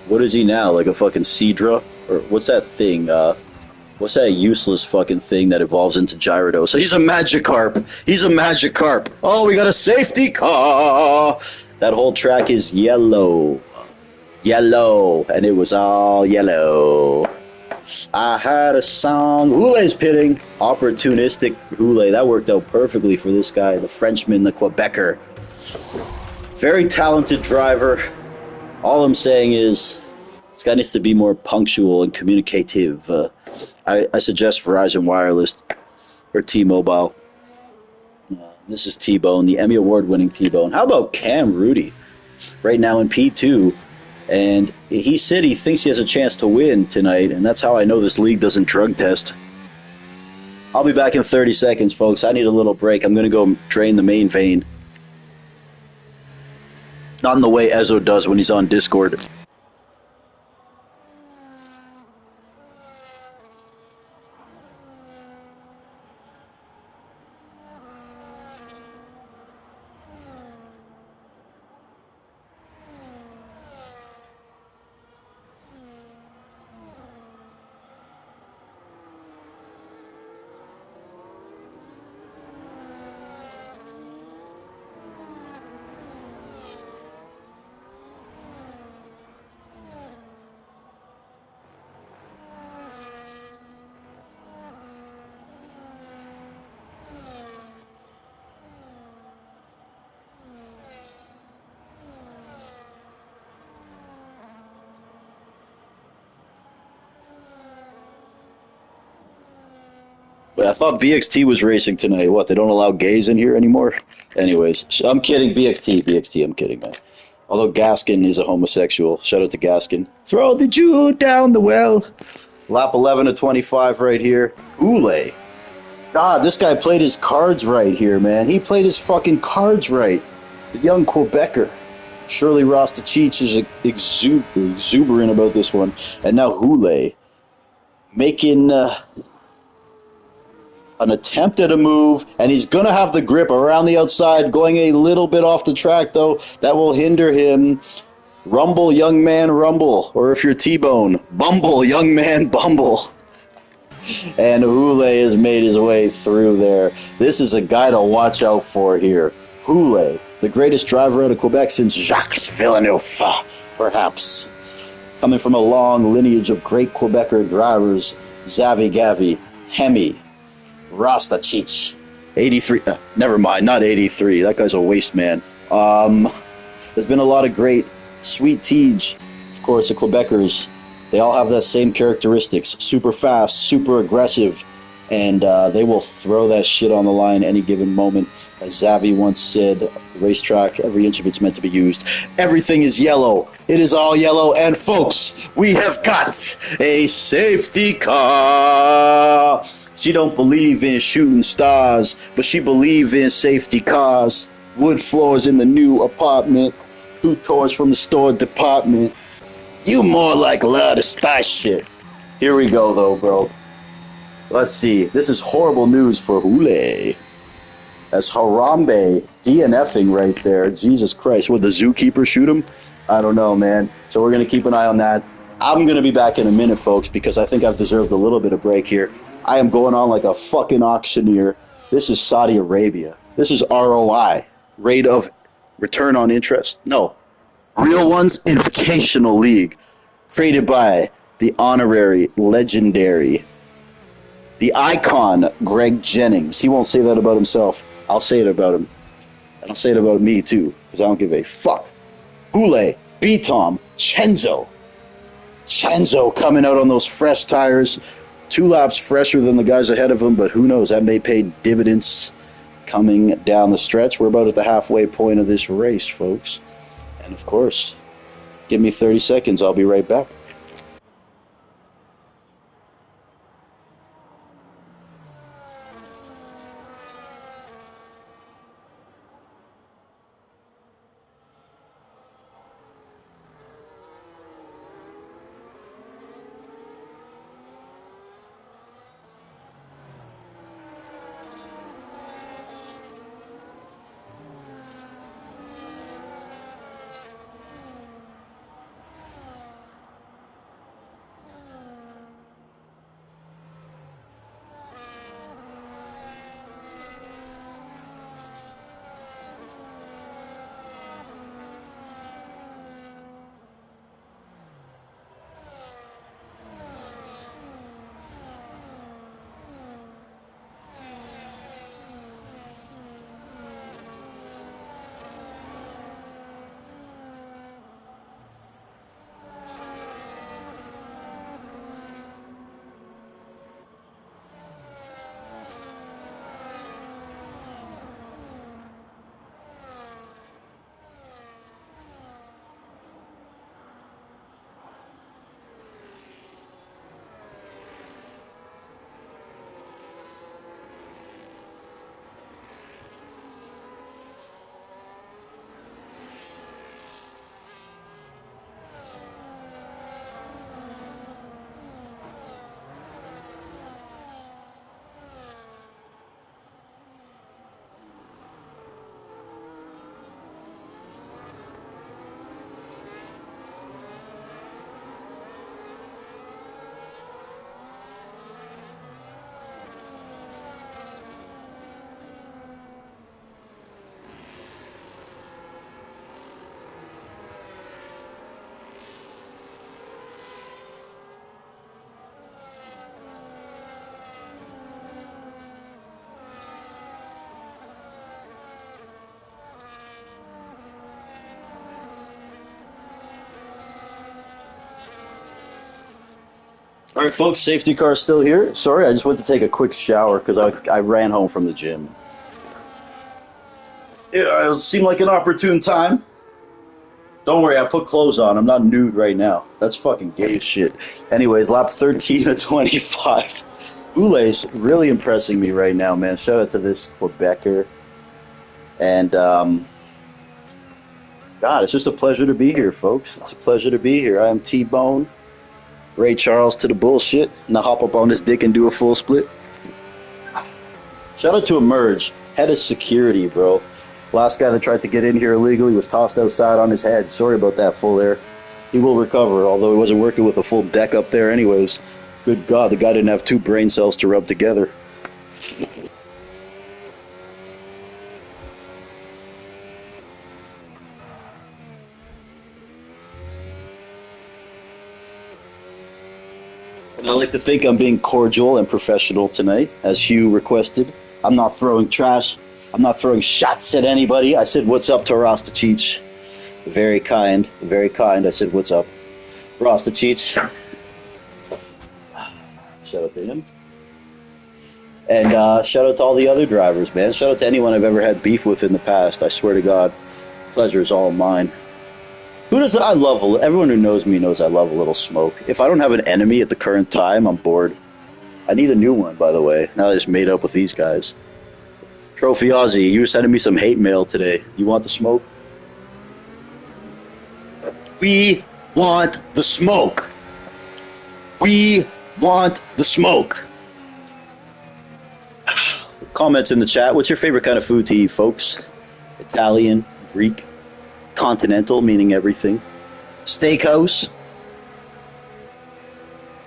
What is he now? Like a fucking Seadra? Or what's that thing? What's that useless fucking thing that evolves into Gyarados? So he's a Magikarp. He's a Magikarp. Oh, we got a safety car. That whole track is yellow. Yellow. And it was all yellow. I had a song. Houle's pitting. Opportunistic Houle. That worked out perfectly for this guy, the Frenchman, the Quebecer. Very talented driver. All I'm saying is this guy needs to be more punctual and communicative. I suggest Verizon Wireless or T-Mobile. This is T-Bone, the Emmy Award-winning T-Bone. How about Cam Rudy? Right now in P2. And he said he thinks he has a chance to win tonight, and that's how I know this league doesn't drug test. I'll be back in 30 seconds, folks. I need a little break. I'm going to go drain the main vein. Not in the way Ezzo does when he's on Discord. But I thought BXT was racing tonight. What, they don't allow gays in here anymore? Anyways, I'm kidding. BXT, I'm kidding, man. Although Gaskin is a homosexual. Shout out to Gaskin. Throw the Jew down the well. Lap 11 to 25 right here. Houle. God, this guy played his cards right here, man. He played his fucking cards right. The young Quebecer. Surely Rostachich is exuberant about this one. And now Houle making an attempt at a move, and he's going to have the grip around the outside, going a little bit off the track, though. That will hinder him. Rumble, young man, rumble. Or if you're T-Bone, bumble, young man, bumble. And Houle has made his way through there. This is a guy to watch out for here. Houle, the greatest driver out of Quebec since Jacques Villeneuve, perhaps. Coming from a long lineage of great Quebecer drivers, Zavi Gavi, Hemi, Rostachich, 83. Never mind, not 83. That guy's a waste man. There's been a lot of great Sweet Tej. Of course, the Quebecers, they all have that same characteristics. Super fast, super aggressive, and they will throw that shit on the line any given moment. As Zavi once said, racetrack, every inch of it's meant to be used. Everything is yellow. It is all yellow. And folks, we have got a safety car. She don't believe in shooting stars, but she believe in safety cars. Wood floors in the new apartment. 2 toys from the store department. You more like a lot of star shit. Here we go, though, bro. Let's see. This is horrible news for Houle. As Harambe DNFing right there. Jesus Christ. Would the zookeeper shoot him? I don't know, man. So we're going to keep an eye on that. I'm going to be back in a minute, folks, because I think I've deserved a little bit of break here. I am going on like a fucking auctioneer. This is Saudi Arabia. This is ROI, rate of return on interest. No, Real Ones Invitational League, created by the honorary, legendary, the icon, Greg Jennings. He won't say that about himself. I'll say it about him. And I'll say it about me, too, because I don't give a fuck. Houle, B-Tom, Chenzo coming out on those fresh tires. 2 laps fresher than the guys ahead of him, but who knows? That may pay dividends coming down the stretch. We're about at the halfway point of this race, folks. And of course, give me 30 seconds. I'll be right back. All right, folks, safety car still here. Sorry, I just went to take a quick shower because I ran home from the gym. It seemed like an opportune time. Don't worry, I put clothes on. I'm not nude right now. That's fucking gay as shit. Anyways, lap 13 of 25. Ule's really impressing me right now, man. Shout out to this Quebecer. And, God, it's just a pleasure to be here, folks. It's a pleasure to be here. I am TBone. Ray Charles to the bullshit. Now hop up on this dick and do a full split. Shout out to Emerge. Head of security, bro. Last guy that tried to get in here illegally was tossed outside on his head. Sorry about that, full air. He will recover, although he wasn't working with a full deck up there anyways. Good God, the guy didn't have 2 brain cells to rub together. And I like to think I'm being cordial and professional tonight, as Hugh requested. I'm not throwing trash. I'm not throwing shots at anybody. I said, what's up to Rasta Cheech? Very kind, very kind. I said, what's up? Rasta Cheech. Shout out to him. And shout out to all the other drivers, man. Shout out to anyone I've ever had beef with in the past. I swear to God, pleasure is all mine. I love, everyone who knows me knows I love a little smoke. If I don't have an enemy at the current time, I'm bored. I need a new one, by the way. Now I just made up with these guys. Trophy Aussie, you were sending me some hate mail today. You want the smoke? We want the smoke. We want the smoke. Comments in the chat. What's your favorite kind of food to eat, folks? Italian, Greek, continental, meaning everything. Steakhouse.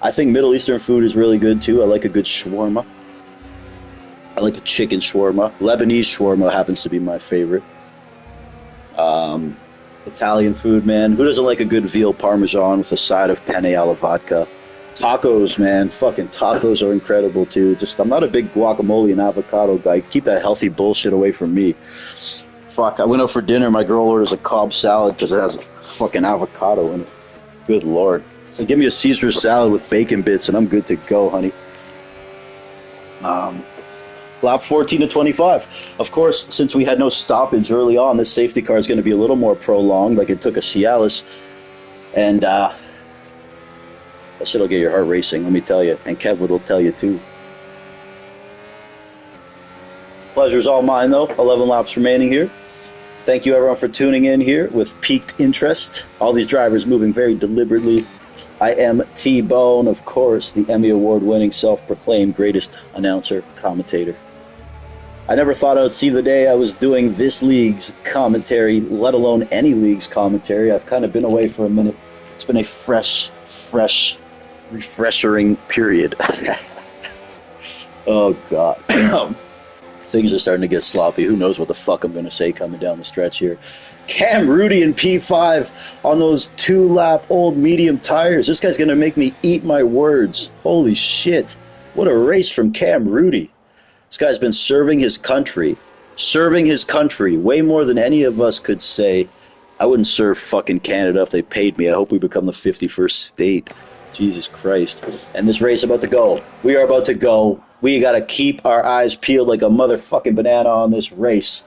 I think Middle Eastern food is really good too. I like a good shawarma. I like a chicken shawarma. Lebanese shawarma happens to be my favorite. Italian food, man. Who doesn't like a good veal parmesan with a side of penne alla vodka? Tacos, man. Fucking tacos are incredible too. Just, I'm not a big guacamole and avocado guy. Keep that healthy bullshit away from me. Fuck, I went out for dinner. My girl orders a Cobb salad because it has fucking avocado in it. Good Lord. So give me a Caesar salad with bacon bits and I'm good to go, honey. Lap 14 to 25. Of course, since we had no stoppage early on, this safety car is going to be a little more prolonged, like it took a Cialis. And that shit'll get your heart racing, let me tell you. And Kev will tell you too. Pleasure's all mine, though. 11 laps remaining here. Thank you, everyone, for tuning in here with piqued interest. All these drivers moving very deliberately. I am TBone, of course, the Emmy Award-winning, self-proclaimed greatest announcer, commentator. I never thought I would see the day I was doing this league's commentary, let alone any league's commentary. I've kind of been away for a minute. It's been a fresh, refreshing period. Oh, God. Things are starting to get sloppy. Who knows what the fuck I'm going to say coming down the stretch here. Cam Rudy in P5 on those 2-lap old medium tires. This guy's going to make me eat my words. Holy shit. What a race from Cam Rudy. This guy's been serving his country way more than any of us could say. I wouldn't serve fucking Canada if they paid me. I hope we become the 51st state. Jesus Christ. And this race about to go. We are about to go. We got to keep our eyes peeled like a motherfucking banana on this race.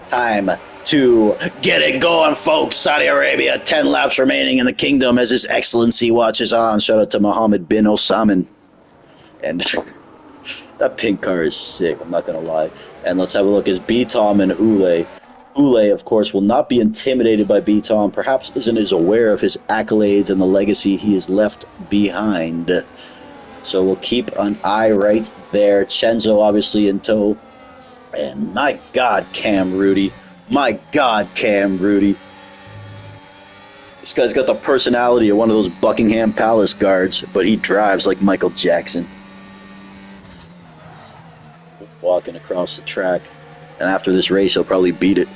Time to get it going, folks. Saudi Arabia, 10 laps remaining in the kingdom as His Excellency watches on. Shout out to Mohammed bin Osman. And that pink car is sick, I'm not going to lie. And let's have a look. Is B-Tom and Ule. Ule, of course, will not be intimidated by B-Tom. Perhaps isn't as aware of his accolades and the legacy he has left behind. So we'll keep an eye right there. Chenzo obviously in tow. And my God, Cam Rudy. My God, Cam Rudy. This guy's got the personality of one of those Buckingham Palace guards, but he drives like Michael Jackson. Walking across the track. And after this race, he'll probably beat it.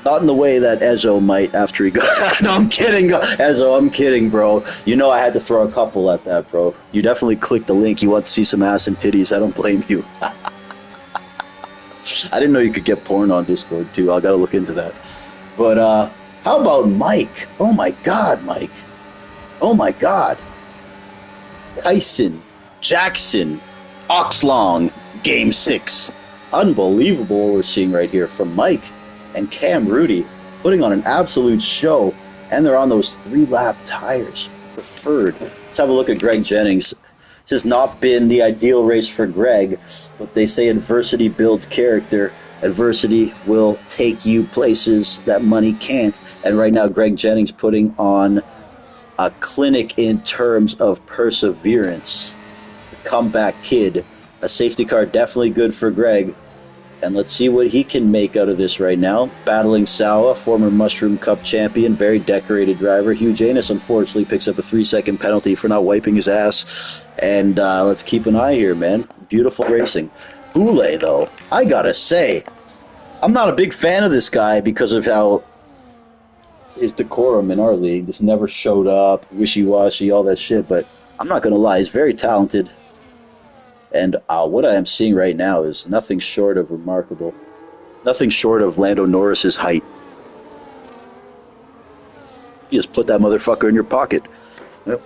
Not in the way that Ezzo might after he got... No, I'm kidding. Ezzo, I'm kidding, bro. You know I had to throw a couple at that, bro. You definitely clicked the link. You want to see some ass and titties. I don't blame you. I didn't know you could get porn on Discord, too. I gotta look into that. But, how about Mike? Oh, my God, Mike. Oh, my God. Tyson, Jackson, Oxlong, Game 6. Unbelievable what we're seeing right here from Mike and Cam Rudy putting on an absolute show, and they're on those 3-lap tires. Preferred. Let's have a look at Greg Jennings. This has not been the ideal race for Greg, but they say adversity builds character. Adversity will take you places that money can't. And right now, Greg Jennings putting on a clinic in terms of perseverance. The comeback kid. A safety car definitely good for Greg. And let's see what he can make out of this right now. Battling Sawa, former Mushroom Cup champion, very decorated driver. Hugh Janus, unfortunately, picks up a 3-second penalty for not wiping his ass. And let's keep an eye here, man. Beautiful racing. Boulay, though, I gotta say, I'm not a big fan of this guy because of how his decorum in our league. Just never showed up, wishy-washy, all that shit. But I'm not gonna lie, he's very talented. And what I am seeing right now is nothing short of remarkable. Nothing short of Lando Norris's height. You just put that motherfucker in your pocket. Yep.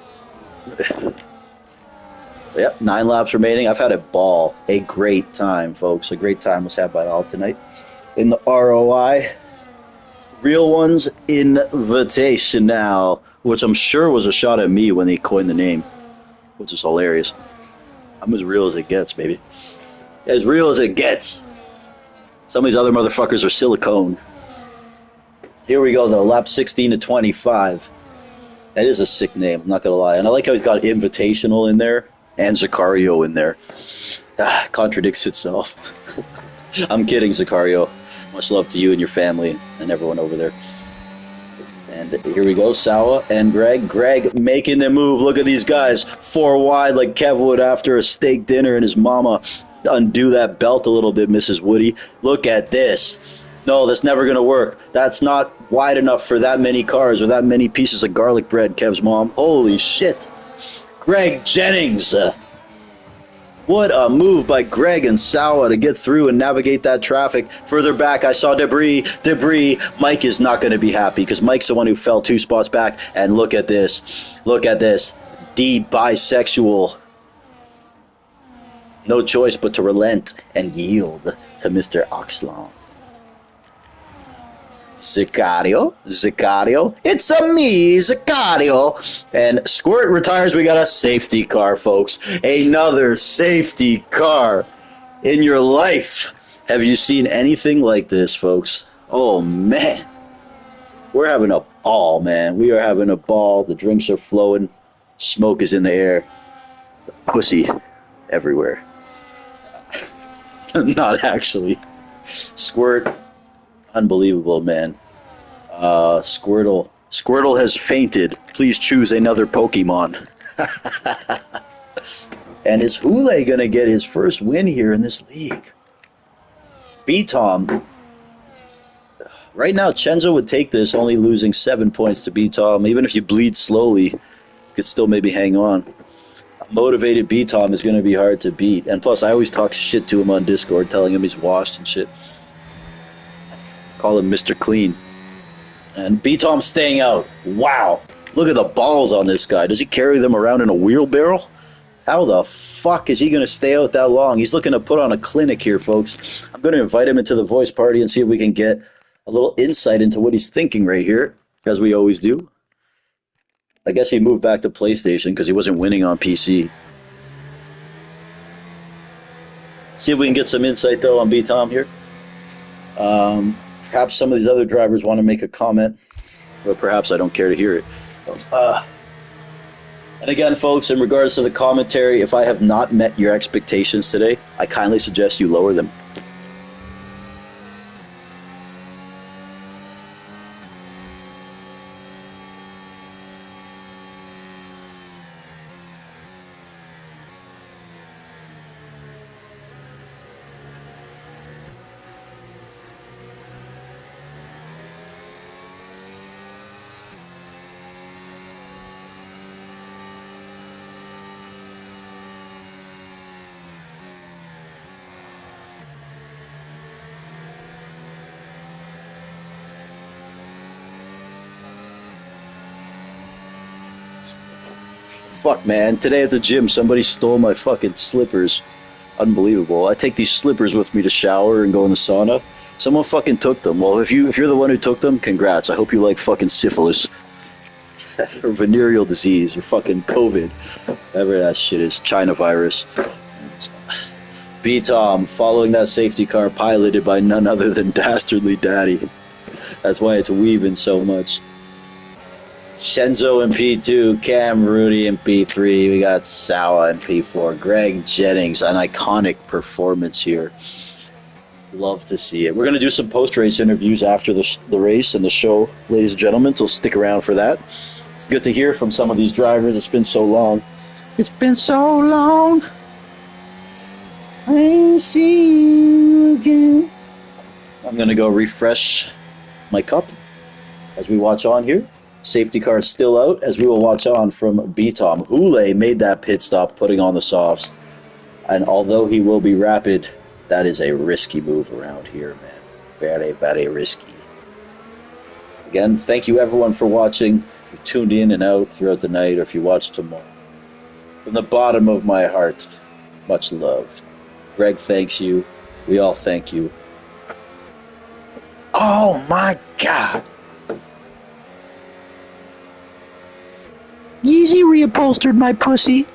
Yep, 9 laps remaining. I've had a ball. A great time, folks. A great time was had by all tonight. In the ROI, Real Ones Invitational, which I'm sure was a shot at me when they coined the name, which is hilarious. I'm as real as it gets, baby. As real as it gets. Some of these other motherfuckers are silicone. Here we go, though. Lap 16 to 25. That is a sick name, I'm not going to lie. And I like how he's got Invitational in there and Sicario in there. Contradicts itself. I'm kidding, Sicario. Much love to you and your family and everyone over there. And here we go, Sawa and Greg. Greg making the move. Look at these guys. 4 wide like Kev would after a steak dinner and his mama. Undo that belt a little bit, Mrs. Woody. Look at this. No, that's never going to work. That's not wide enough for that many cars or that many pieces of garlic bread, Kev's mom. Holy shit. Greg Jennings. What a move by Greg and Sawa to get through and navigate that traffic. Further back, I saw debris. Mike is not going to be happy because Mike's the one who fell 2 spots back. And look at this. Look at this. D bisexual. No choice but to relent and yield to Mr. Oxlong. Zicario, it's a me, Zicario. And Squirt retires. We got a safety car, folks. Another safety car in your life. Have you seen anything like this, folks? Oh, man. We're having a ball, man. We are having a ball. The drinks are flowing. Smoke is in the air. Pussy everywhere. Not actually. Squirt, unbelievable, man. Squirtle has fainted. Please choose another Pokemon. And is Hule going to get his first win here in this league? B-Tom. Right now, Chenzo would take this, only losing 7 points to B-Tom. Even if you bleed slowly, you could still maybe hang on. A motivated B-Tom is going to be hard to beat. And plus, I always talk shit to him on Discord, telling him he's washed and shit. Call him Mr. Clean. And B-Tom staying out. Wow. Look at the balls on this guy. Does he carry them around in a wheelbarrow? How the fuck is he going to stay out that long? He's looking to put on a clinic here, folks. I'm going to invite him into the voice party and see if we can get a little insight into what he's thinking right here, as we always do. I guess he moved back to PlayStation because he wasn't winning on PC. See if we can get some insight, though, on B-Tom here. Perhaps some of these other drivers want to make a comment, but perhaps I don't care to hear it. And again, folks, in regards to the commentary, if I have not met your expectations today, I kindly suggest you lower them. Fuck, man. Today at the gym, somebody stole my fucking slippers. Unbelievable. I take these slippers with me to shower and go in the sauna. Someone fucking took them. Well, if you're the one who took them, congrats. I hope you like fucking syphilis. Or venereal disease, or fucking COVID. Whatever that shit is. China virus. B-Tom, following that safety car piloted by none other than Dastardly Daddy. That's why it's weaving so much. Shenzo in P2, Cam Rooney in P3, we got Sawa in P4, Greg Jennings, an iconic performance here. Love to see it. We're going to do some post-race interviews after the race and the show, ladies and gentlemen, so stick around for that. It's good to hear from some of these drivers. It's been so long. It's been so long. I ain't seen you again. I'm going to go refresh my cup as we watch on here. Safety car still out as we will watch on from B-Tom. Hule made that pit stop putting on the softs. And although he will be rapid, that is a risky move around here, man. Very, very risky. Again, thank you everyone for watching. If you tuned in and out throughout the night or if you watched tomorrow. From the bottom of my heart, much love. Greg thanks you. We all thank you. Oh my God. Yeezy reupholstered my pussy.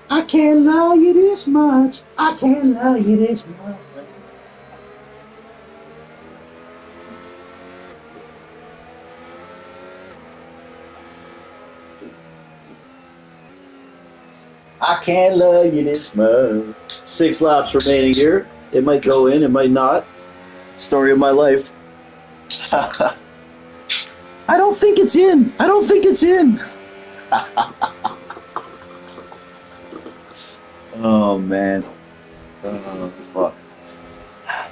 I can't love you this much. I can't love you this much. I can't love you this much. 6 laps remaining here. It might go in, it might not. Story of my life. I don't think it's in. I don't think it's in. Oh, man. Oh, fuck.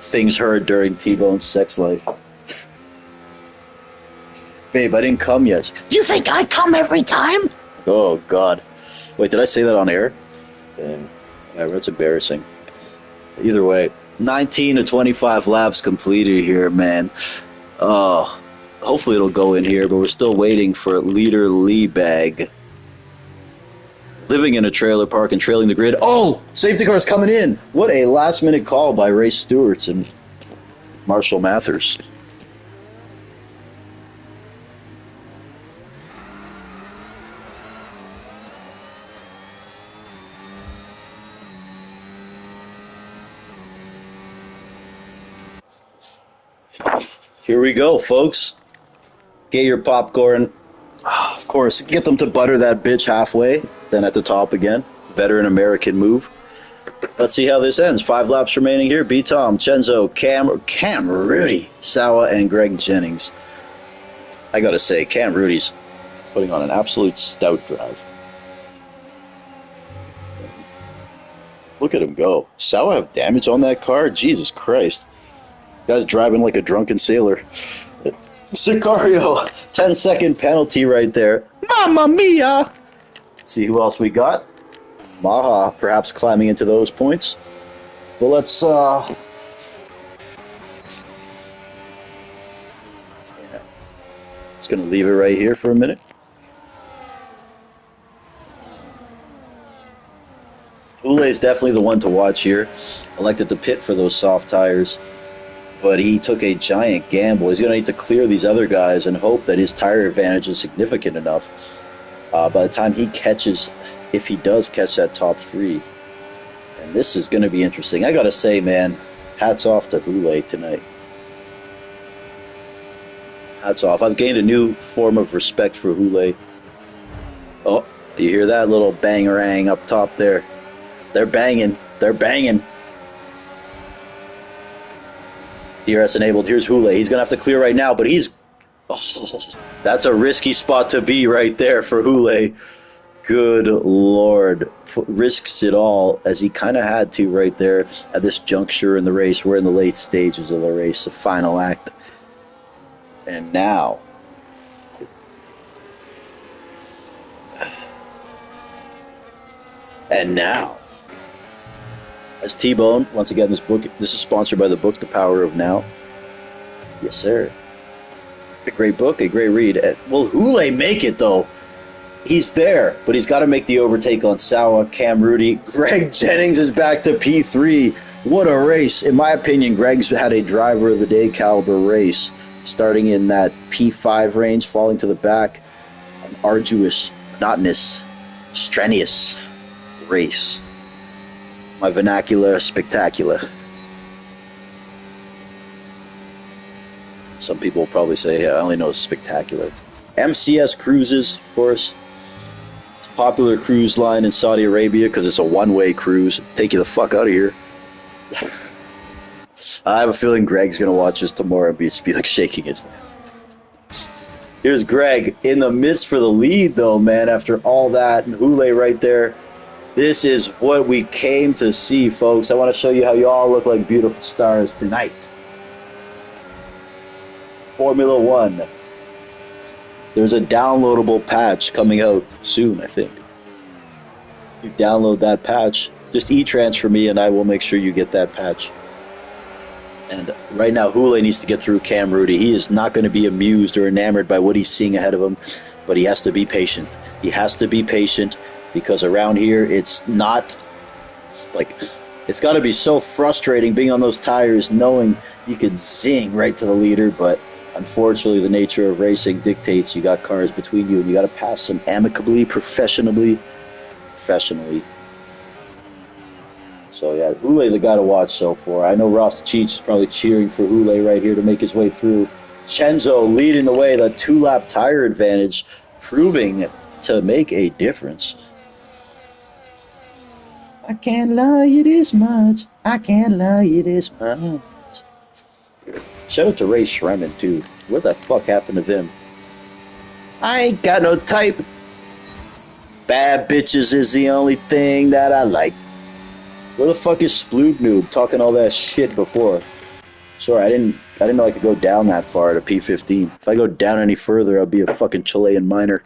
Things heard during T-Bone's sex life. Babe, I didn't come yet. Do you think I come every time? Oh, God. Wait, did I say that on air? Dang. Yeah, that's embarrassing. Either way, 19 to 25 laps completed here, man. Oh, hopefully it'll go in here, but we're still waiting for leader Lee Bag. Living in a trailer park and trailing the grid. Oh, safety car's coming in. What a last-minute call by Ray Stewart's and Marshall Mathers. Here we go, folks. Get your popcorn. Of course, get them to butter that bitch halfway, then at the top again. Veteran American move. Let's see how this ends. 5 laps remaining here. B. Tom, Chenzo, Cam Rudy, Sawa, and Greg Jennings. I gotta say, Cam Rudy's putting on an absolute stout drive. Look at him go. Sawa have damage on that car? Jesus Christ. Guy's driving like a drunken sailor. Sicario, 10-second penalty right there. Mamma mia! Let's see who else we got. Maha perhaps climbing into those points. Well, let's just gonna leave it right here for a minute. Ule is definitely the one to watch here. Elected to pit for those soft tires, but he took a giant gamble. He's going to need to clear these other guys and hope that his tire advantage is significant enough by the time he catches, if he does catch that top 3. And this is going to be interesting. I got to say, man, hats off to Hule tonight. Hats off. I've gained a new form of respect for Hule. Oh, you hear that little bangarang up top there? They're banging. They're banging. DRS enabled. Here's Hule. He's going to have to clear right now, but he's... Oh, that's a risky spot to be right there for Hule. Good Lord. Risks it all, as he kind of had to right there at this juncture in the race. We're in the late stages of the race, the final act. And now... As TBone, once again, this is sponsored by the book, The Power of Now. Yes, sir. A great book, a great read. Will Hule make it, though? He's there, but he's got to make the overtake on Sawa, Cam Rudy. Greg Jennings is back to P3. What a race. In my opinion, Greg's had a driver of the day caliber race, starting in that P5 range, falling to the back. An arduous, monotonous, strenuous race. My vernacular, spectacular. Some people will probably say, yeah, I only know spectacular. MCS Cruises, of course. It's a popular cruise line in Saudi Arabia because it's a one-way cruise. It'll take you the fuck out of here. I have a feeling Greg's going to watch this tomorrow and be like shaking his head. Here's Greg in the midst for the lead, though, man, after all that. And Hule right there. This is what we came to see, folks. I want to show you how you all look like beautiful stars tonight. Formula One. There's a downloadable patch coming out soon, I think. You download that patch. Just e-transfer me and I will make sure you get that patch. And right now, Hule needs to get through Cam Rudy. He is not going to be amused or enamored by what he's seeing ahead of him, but he has to be patient. He has to be patient. Because around here, it's not, like, it's got to be so frustrating being on those tires, knowing you could zing right to the leader, but unfortunately the nature of racing dictates you got cars between you, and you got to pass them amicably, professionally. So yeah, Hule the guy to watch so far. I know Ross Cheech is probably cheering for Hule right here to make his way through. Chenzo leading the way, the 2-lap tire advantage, proving to make a difference. I can't lie you this much. I can't lie you this much. Shout out to Ray Shremmen, too. What the fuck happened to them? I ain't got no type. Bad bitches is the only thing that I like. Where the fuck is Sploob Noob talking all that shit before? Sorry, I didn't know I could go down that far to P15. If I go down any further, I'll be a fucking Chilean miner.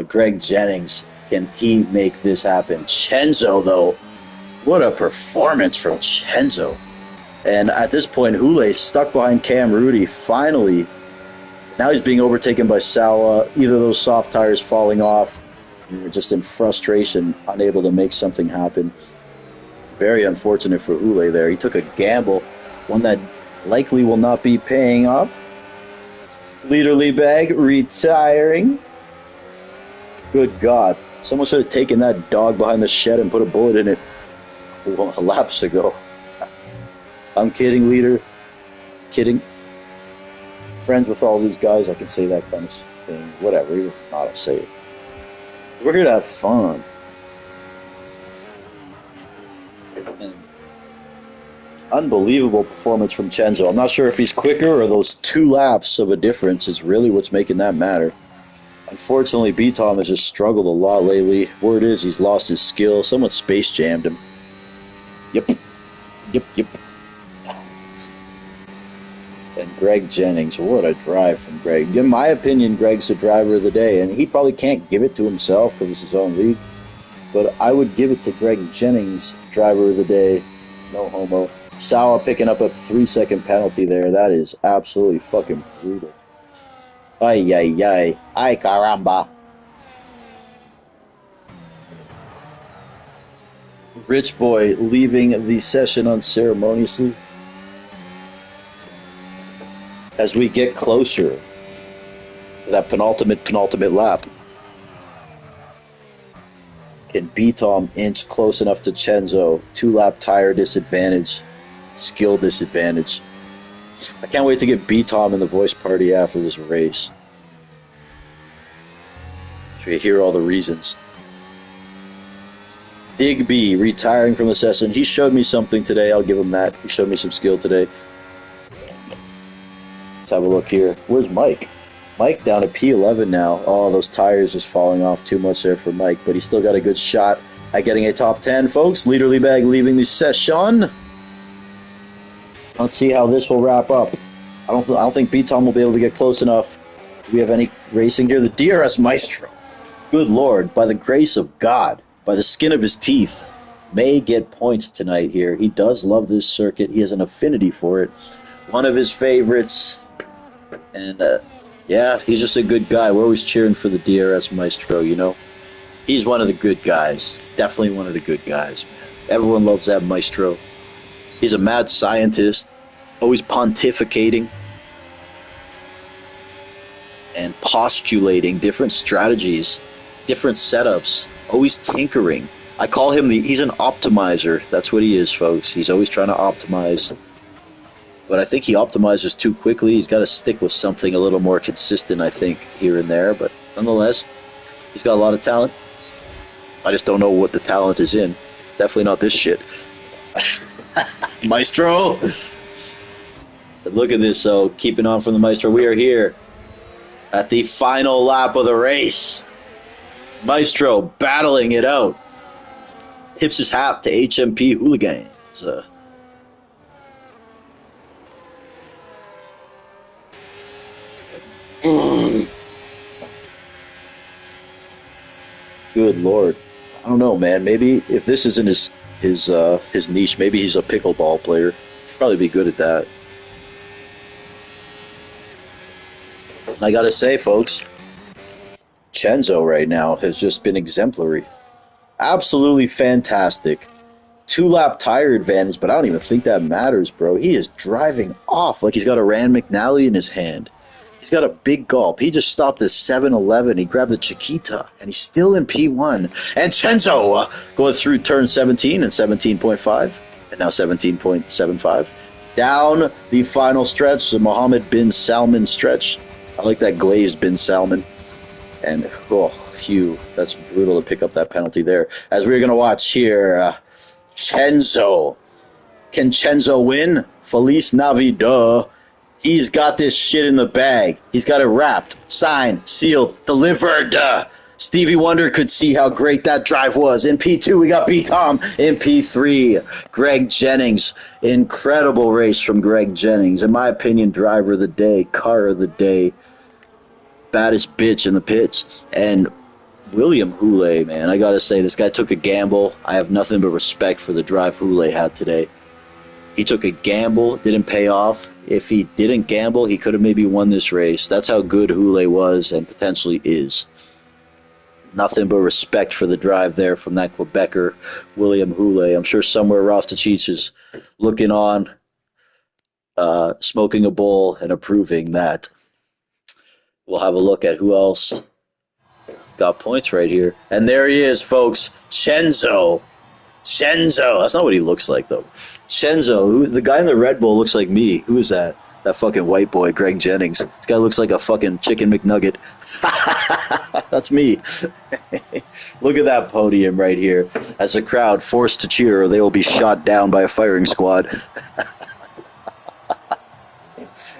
Greg Jennings, can he make this happen? Chenzo, though, what a performance from Chenzo. And at this point, Hule's stuck behind Cam Rudy. Finally, now he's being overtaken by Sawa. Either of those soft tires falling off, or just in frustration, unable to make something happen. Very unfortunate for Hule there. He took a gamble, one that likely will not be paying off. Leader Liebag retiring. Good God. Someone should have taken that dog behind the shed and put a bullet in it laps ago. I'm kidding, leader. Kidding. Friends with all these guys, I can say that kind of thing. Whatever, even if not, I'll say it. We're here to have fun. And unbelievable performance from Chenzo. I'm not sure if he's quicker or those 2 laps of a difference is really what's making that matter. Unfortunately, B-Tom has just struggled a lot lately. Word is he's lost his skill. Someone space jammed him. Yep. And Greg Jennings, what a drive from Greg. In my opinion, Greg's the driver of the day, and he probably can't give it to himself because it's his own league. But I would give it to Greg Jennings, driver of the day. No homo. Sawa picking up a 3-second penalty there. That is absolutely fucking brutal. Ay, ay, ay. Ay, caramba. Rich Boy leaving the session unceremoniously. As we get closer to that penultimate lap. Can B-Tom inch close enough to Chenzo? 2-lap tire disadvantage, skill disadvantage. I can't wait to get B-Tom in the voice party after this race. So you hear all the reasons. Digby retiring from the session. He showed me something today. I'll give him that. He showed me some skill today. Let's have a look here. Where's Mike? Mike down at P11 now. Oh, those tires just falling off too much there for Mike, but he still got a good shot at getting a top 10, folks. Leader Liebag leaving the session. Let's see how this will wrap up. I don't think B-Tom will be able to get close enough. Do we have any racing here? The DRS Maestro. Good Lord, by the grace of God, by the skin of his teeth, may get points tonight here. He does love this circuit. He has an affinity for it. One of his favorites. And, yeah, he's just a good guy. We're always cheering for the DRS Maestro, you know. He's one of the good guys. Definitely one of the good guys, man. Everyone loves that Maestro. He's a mad scientist, always pontificating and postulating different strategies, different setups, always tinkering. I call him he's an optimizer. That's what he is, folks. He's always trying to optimize. But I think he optimizes too quickly. He's got to stick with something a little more consistent, I think, here and there. But nonetheless, he's got a lot of talent. I just don't know what the talent is in. Definitely not this shit. Maestro! But look at this, so keeping on from the Maestro. We are here at the final lap of the race. Maestro battling it out. Hips his hat to HMP hooligans. Good Lord. I don't know, man. Maybe if this isn't his niche, maybe he's a pickleball player. Probably be good at that. And I gotta say, folks, Chenzo right now has just been exemplary. Absolutely fantastic. 2-lap tire advantage, but I don't even think that matters, bro. He is driving off like he's got a Rand McNally in his hand. He's got a big gulp. He just stopped at 7-11. He grabbed the Chiquita, and he's still in P1. And Chenzo going through turn 17 and 17.5, and now 17.75. Down the final stretch, the Mohammed bin Salman stretch. I like that glazed bin Salman. And, oh, phew, that's brutal to pick up that penalty there. As we're going to watch here, Chenzo. Can Chenzo win? Feliz Navidad. He's got this shit in the bag. He's got it wrapped, signed, sealed, delivered. Stevie Wonder could see how great that drive was. In P2, we got B Tom. In P3, Greg Jennings. Incredible race from Greg Jennings. In my opinion, driver of the day, car of the day, baddest bitch in the pits. And William Houlet, man, I gotta say, this guy took a gamble. I have nothing but respect for the drive Houlet had today. He took a gamble, didn't pay off. If he didn't gamble, he could have maybe won this race. That's how good Houlet was and potentially is. Nothing but respect for the drive there from that Quebecer, William Houlet. I'm sure somewhere Rostachich is looking on, smoking a bowl and approving that. We'll have a look at who else got points right here. And there he is, folks. Chenzo. That's not what he looks like, though. Chenzo, the guy in the Red Bull looks like me. Who is that? That fucking white boy, Greg Jennings. This guy looks like a fucking chicken McNugget. That's me. Look at that podium right here. As a crowd forced to cheer, or they will be shot down by a firing squad.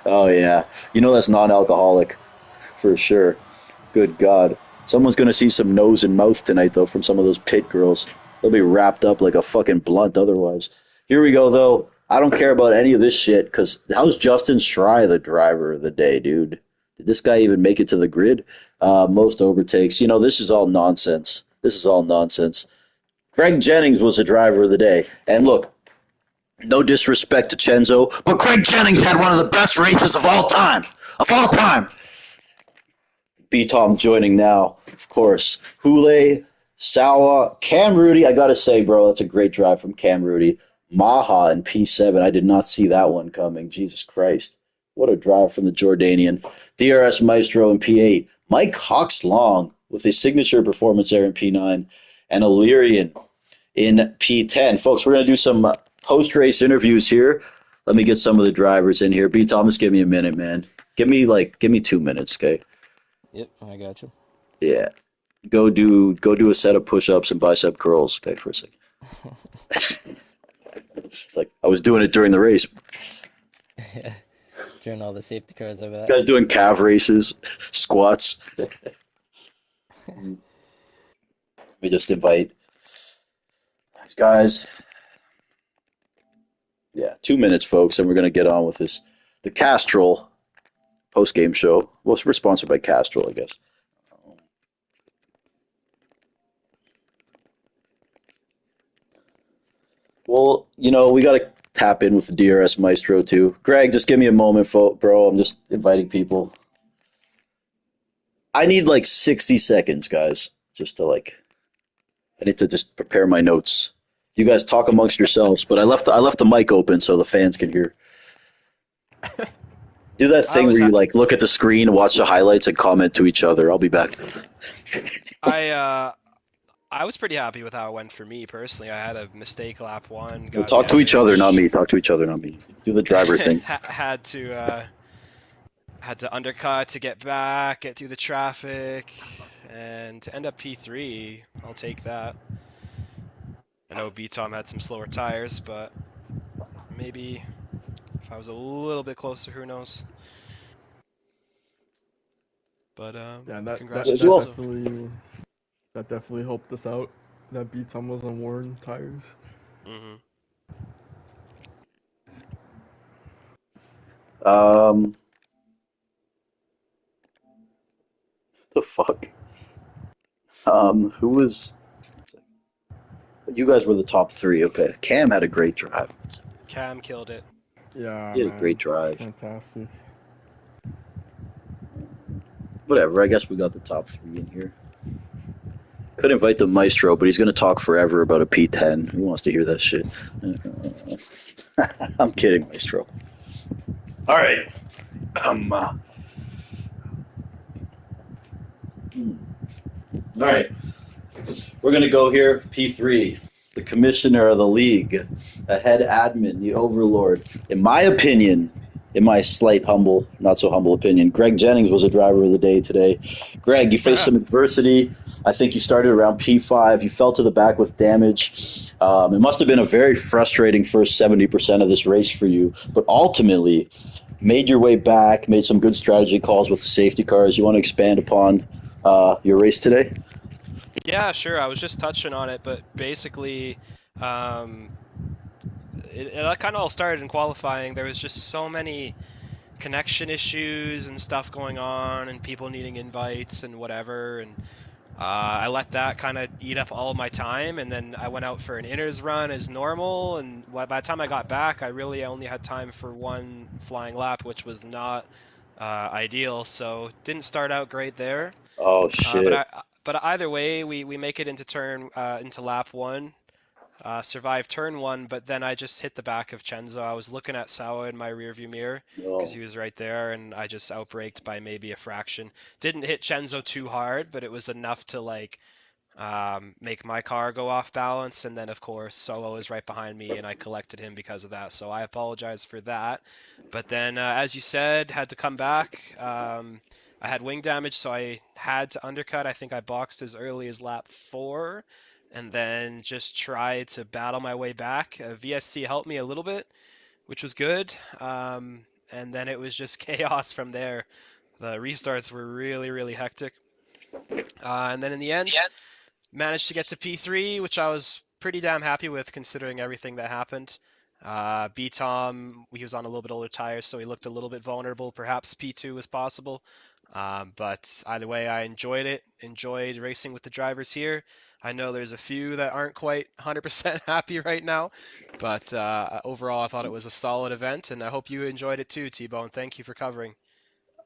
Oh, yeah. You know that's non-alcoholic, for sure. Good God. Someone's going to see some nose and mouth tonight, though, from some of those pit girls. They'll be wrapped up like a fucking blunt otherwise. Here we go, though. I don't care about any of this shit, because how's Justin Schrei the driver of the day, dude? Did this guy even make it to the grid? Most overtakes. You know, this is all nonsense. Greg Jennings was the driver of the day. And look, no disrespect to Chenzo, but Greg Jennings had one of the best races of all time. B-Tom joining now, of course. Houlet, Sawa, Cam Rudy. I got to say, bro, that's a great drive from Cam Rudy. Maha in P7. I did not see that one coming. Jesus Christ. What a drive from the Jordanian. DRS Maestro in P8. Mike Hawks Long with his signature performance there in P9. And Illyrian in P10. Folks, we're going to do some post-race interviews here. Let me get some of the drivers in here. B. Thomas, give me a minute, man. Give me 2 minutes, okay? Yep, I got you. Yeah. Go do a set of push-ups and bicep curls, okay, for a second. It's like I was doing it during the race. During all the safety cars over Guys doing calf races, squats. Let me just invite these guys. Yeah, 2 minutes, folks, and we're going to get on with this. The Castrol post-game show. Well, we're sponsored by Castrol, I guess. Well, you know, we got to tap in with the DRS Maestro, too. Greg, just give me a moment, bro. I'm just inviting people. I need like 60 seconds, guys, just to I need to just prepare my notes. You guys talk amongst yourselves, but I left the mic open so the fans can hear. Do that thing where you look at the screen and watch the highlights and comment to each other. I'll be back. I was pretty happy with how it went for me personally. I had a mistake lap one. Well, talk to each other, not me. Talk to each other, not me. Do the driver thing. had to undercut to get back, get through the traffic, and to end up P3. I'll take that. I know B-Tom had some slower tires, but maybe if I was a little bit closer, who knows? But yeah, congratulations. That definitely helped us out. That B-Tom was on worn tires. Mm-hmm. The fuck? Who was... You guys were the top three. Okay. Cam had a great drive. Cam killed it. Yeah, he had a great drive. Fantastic. Whatever. I guess we got the top three in here. Could invite the Maestro, but he's going to talk forever about a P10. Who wants to hear that shit? I'm kidding, Maestro. All right. All right. We're going to go here. P3, the commissioner of the league, the head admin, the overlord. In my opinion, in my slight humble, not so humble opinion, Greg Jennings was a driver of the day today. Greg, you faced some adversity. I think you started around P5. You fell to the back with damage. It must have been a very frustrating first 70% of this race for you, but ultimately made your way back, made some good strategy calls with the safety cars. You want to expand upon your race today? Yeah, sure. I was just touching on it, but basically, um, it kind of all started in qualifying. There was just so many connection issues and stuff going on, and people needing invites and whatever, and I let that kind of eat up all my time, and then I went out for an inners run as normal, and by the time I got back, I really only had time for one flying lap, which was not ideal, so didn't start out great there. Oh Uh, but shit. I, but either way, we make it into lap one, survived turn one, but then I just hit the back of Chenzo. I was looking at Sawa in my rearview mirror because No. he was right there, and I just outbraked by maybe a fraction. Didn't hit Chenzo too hard, but it was enough to like make my car go off balance. And then, of course, Solo is right behind me, and I collected him because of that. So I apologize for that. But then, as you said, had to come back. I had wing damage, so I had to undercut. I think I boxed as early as lap four, and then just tried to battle my way back. VSC helped me a little bit, which was good. And then it was just chaos from there. The restarts were really, really hectic. And then in the end, managed to get to P3, which I was pretty damn happy with considering everything that happened. B Tom, he was on a little bit older tires, so he looked a little bit vulnerable. Perhaps P2 was possible. But either way, I enjoyed it. Enjoyed racing with the drivers here. I know there's a few that aren't quite 100% happy right now, but overall, I thought it was a solid event, and I hope you enjoyed it too, T-Bone. Thank you for covering.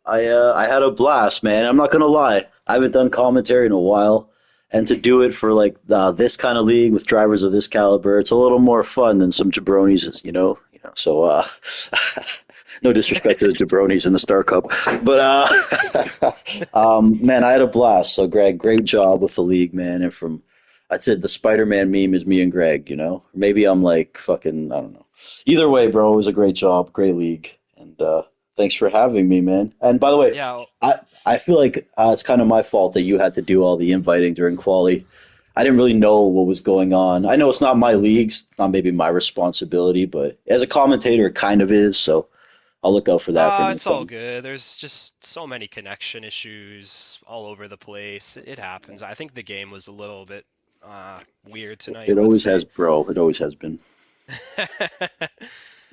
I had a blast, man. I'm not gonna lie. I haven't done commentary in a while, and to do it for like this kind of league with drivers of this caliber, it's a little more fun than some jabronis, you know. You know, so no disrespect to the jabronis in the Star Cup, but man, I had a blast. So, Greg, great job with the league, man. And from I'd say the Spider-Man meme is me and Greg, you know. Maybe I'm like fucking I don't know. Either way, bro, it was a great job, great league, and thanks for having me, man. And by the way, Yeah, I feel like it's kind of my fault that you had to do all the inviting during quali. I didn't really know what was going on. I know it's not my league, it's not maybe my responsibility, but as a commentator, it kind of is. So I'll look out for that for It's next all time. good. There's just so many connection issues all over the place. It happens. I think the game was a little bit weird tonight, It let's always say. has, bro. It always has been.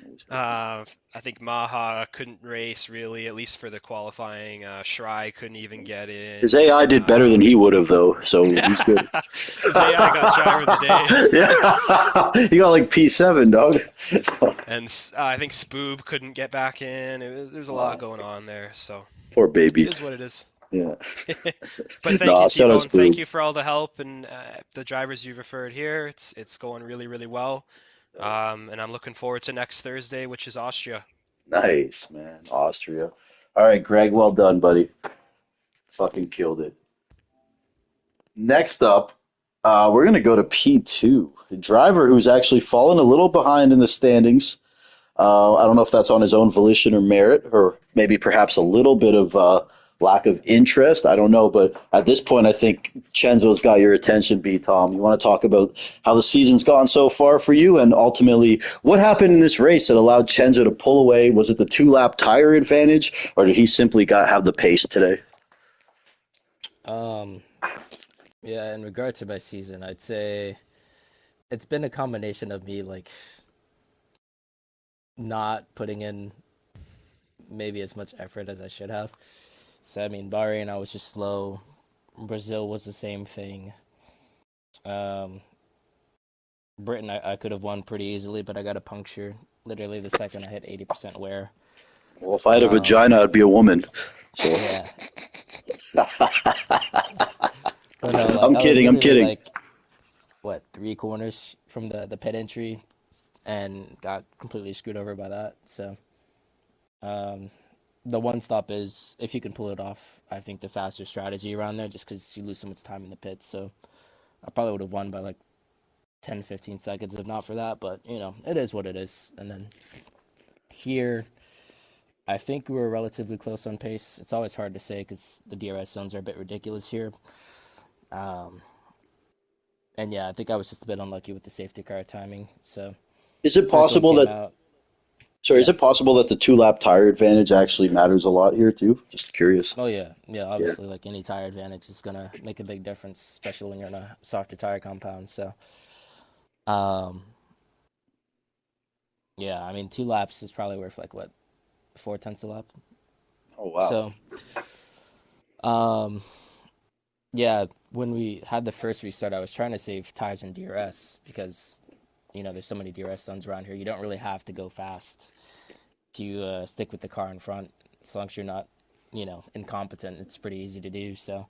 Always has been. I think Maha couldn't race really, at least for the qualifying. Shrai couldn't even get His in. AI did better than he would have, though, so he's good. His AI got driver of the day. Yeah, he got like P7, dog. And I think Spoob couldn't get back in. There's a lot Oh, going on there, so poor it baby. is what it is. Yeah. But thank you, No, shout out T-Bone. Thank Spoo. you for all the help and the drivers you've referred here. It's going really, really well. And I'm looking forward to next Thursday, which is Austria. Nice, man. Austria. All right, Greg, well done, buddy. Fucking killed it. Next up, we're going to go to P2. A driver who's actually fallen a little behind in the standings. I don't know if that's on his own volition or merit, or maybe perhaps a little bit of lack of interest. I don't know, but at this point, I think Chenzo's got your attention, B. Tom. You want to talk about how the season's gone so far for you, and ultimately what happened in this race that allowed Chenzo to pull away? Was it the two-lap tire advantage, or did he simply got have the pace today? Um, yeah, in regard to my season, I'd say it's been a combination of me like not putting in maybe as much effort as I should have. So I mean, Bahrain, I was just slow. Brazil was the same thing. Um, Britain, I could have won pretty easily, but I got a puncture literally the second I hit 80% wear. Well, if I had a Um, vagina, I'd be a woman. So yeah, but no, like I'm I was kidding. I'm literally kidding. like what 3 corners from the pit entry and got completely screwed over by that. So um, the one stop is if you can pull it off. I think the faster strategy around there, just because you lose so much time in the pits. So I probably would have won by like 10, 15 seconds if not for that. But you know, it is what it is. And then here, I think we were relatively close on pace. It's always hard to say because the DRS zones are a bit ridiculous here. Um, and yeah, I think I was just a bit unlucky with the safety car timing. So Is it first one possible came that out. So is Yeah. it possible that the 2 lap tire advantage actually matters a lot here too? Just curious. Oh yeah, yeah. Yeah. Obviously, like any tire advantage is gonna make a big difference, especially when you're in a softer tire compound. So, um, yeah. I mean, 2 laps is probably worth like what 4 tenths a lap. Oh wow. So, um, yeah. When we had the first restart, I was trying to save tires in DRS because there's so many DRS zones around here. You don't really have to go fast to stick with the car in front, as long as you're not, incompetent. It's pretty easy to do. So,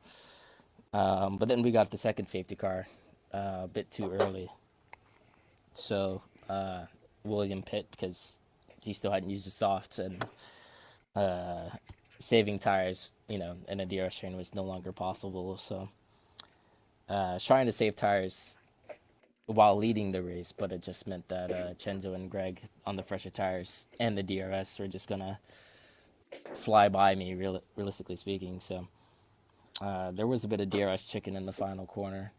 but then we got the second safety car a bit too early. So William pit because he still hadn't used the softs and uh, saving tires, in a DRS train was no longer possible. So trying to save tires while leading the race, but it just meant that Chenzo and Greg on the fresher tires and the DRS were just gonna fly by me, realistically speaking. So there was a bit of DRS chicken in the final corner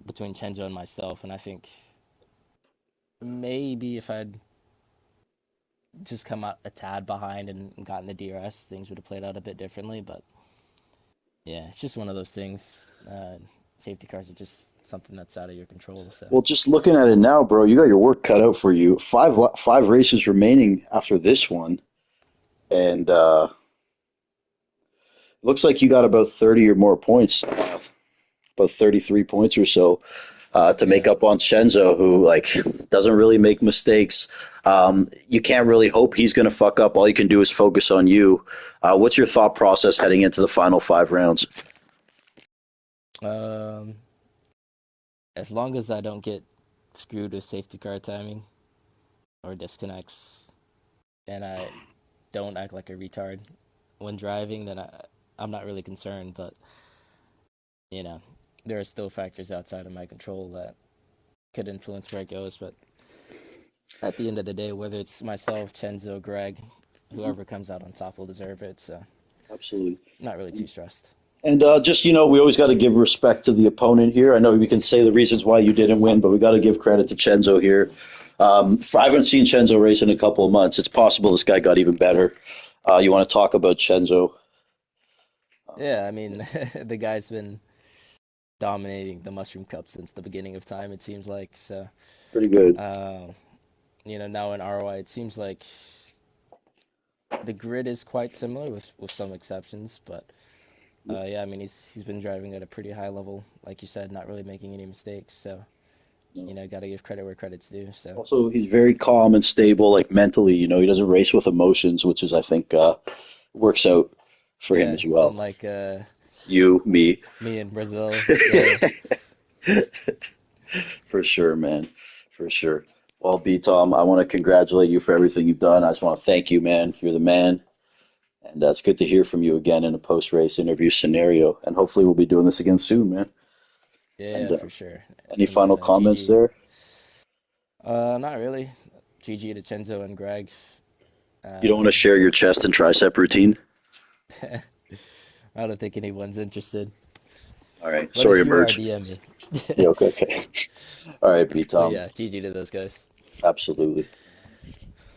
between Chenzo and myself, and I think maybe if I'd just come out a tad behind and gotten the DRS, things would have played out a bit differently. But yeah, it's just one of those things. Safety cars are just something that's out of your control. So Well, just looking at it now, bro, you got your work cut out for you. Five races remaining after this one, and looks like you got about 30 or more points, about 33 points or so, to make yeah, up on Shenzo, who like doesn't really make mistakes. You can't really hope he's going to fuck up. All you can do is focus on you. What's your thought process heading into the final 5 rounds? um, as long as I don't get screwed with safety car timing or disconnects, and I don't act like a retard when driving, then I'm not really concerned. But you know, there are still factors outside of my control that could influence where it goes. But at the end of the day, whether it's myself, Chenzo, Greg, whoever comes out on top will deserve it. So Absolutely. not really too stressed. And just we always got to give respect to the opponent here. I know we can say the reasons why you didn't win, but we got to give credit to Chenzo here. I haven't seen Chenzo race in a couple of months. It's possible this guy got even better. You want to talk about Chenzo? Yeah, I mean, the guy's been dominating the Mushroom Cup since the beginning of time, it seems like. So, Pretty good. uh, now in ROI, it seems like the grid is quite similar with some exceptions, but yeah, I mean, he's been driving at a pretty high level, like you said, not really making any mistakes. So, got to give credit where credit's due. So, Also, he's very calm and stable, like mentally. He doesn't race with emotions, which is, I think, works out for him yeah, as well. unlike You, me, me in Brazil, yeah, for sure, man, for sure. Well, B Tom, I want to congratulate you for everything you've done. I just want to thank you, man. You're the man. And it's good to hear from you again in a post race interview scenario. And hopefully, we'll be doing this again soon, man. yeah, And for sure. any And final comments GG. there? Not really. GG to Chenzo and Greg. You don't want to Um, share your chest and tricep routine? I don't think anyone's interested. All right. But if Sorry, you are, Emerge. DM me. Yeah, okay, okay. All right, B But Tom. yeah, GG to those guys. Absolutely.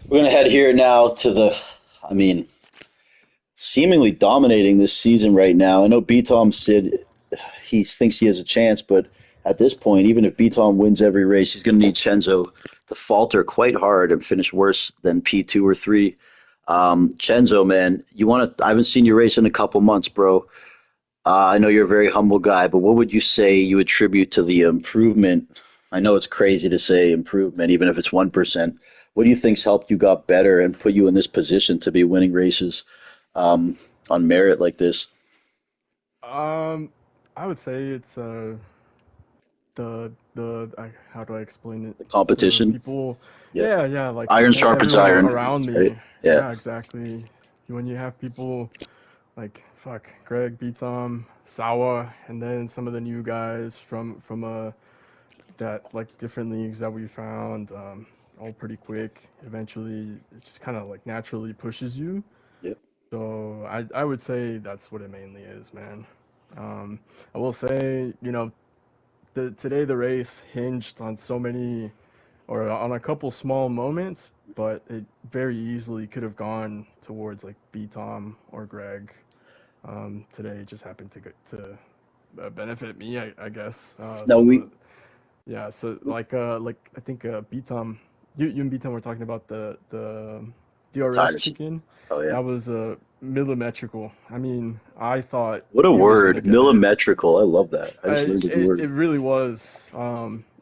We're going to head here now to I mean, seemingly dominating this season right now. I know B Tom said he thinks he has a chance, but at this point, even if B Tom wins every race, he's going to need Chenzo to falter quite hard and finish worse than P2 or 3. Chenzo, man, I haven't seen you race in a couple months, bro. I know you're a very humble guy, but what would you say you attribute to the improvement? I know it's crazy to say improvement, even if it's 1%. What do you think's helped you got better and put you in this position to be winning races um, on merit like this? Um, I would say it's how do I explain it? The The competition? people, Yeah. yeah, yeah, like Iron sharpens everyone iron, around right? me. Yeah. Yeah, exactly. When you have people like fuck Greg, Beatom, Sawa, and then some of the new guys from that like different leagues that we found, all pretty quick. Eventually, it just kind of like naturally pushes you. Yeah. So I would say that's what it mainly is, man. Um, I will say, today the race hinged on so many or on a couple small moments, but it very easily could have gone towards like B Tom or Greg. Today it just happened to benefit me, I guess. Now Some of we the, yeah, so like I think B Tom, you and B Tom were talking about the DRS tires. chicken. Oh yeah. That was millimetrical. I mean, I thought What a he was gonna word, get it. millimetrical. I love that. I just learned a new It word. really was.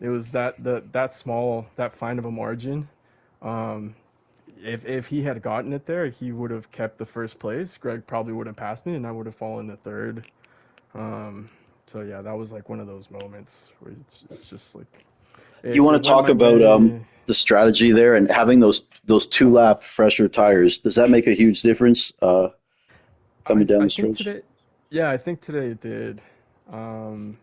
It was that small, that fine of a margin. Um, if he had gotten it there, he would have kept the first place. Greg probably would have passed me, and I would have fallen to third. Um, so yeah, that was like one of those moments where it's just like You if it want to went talk my about way. the strategy there and having those 2 lap fresher tires? Does that make a huge difference coming down I the think stretch? today, yeah, I think today it did. Um,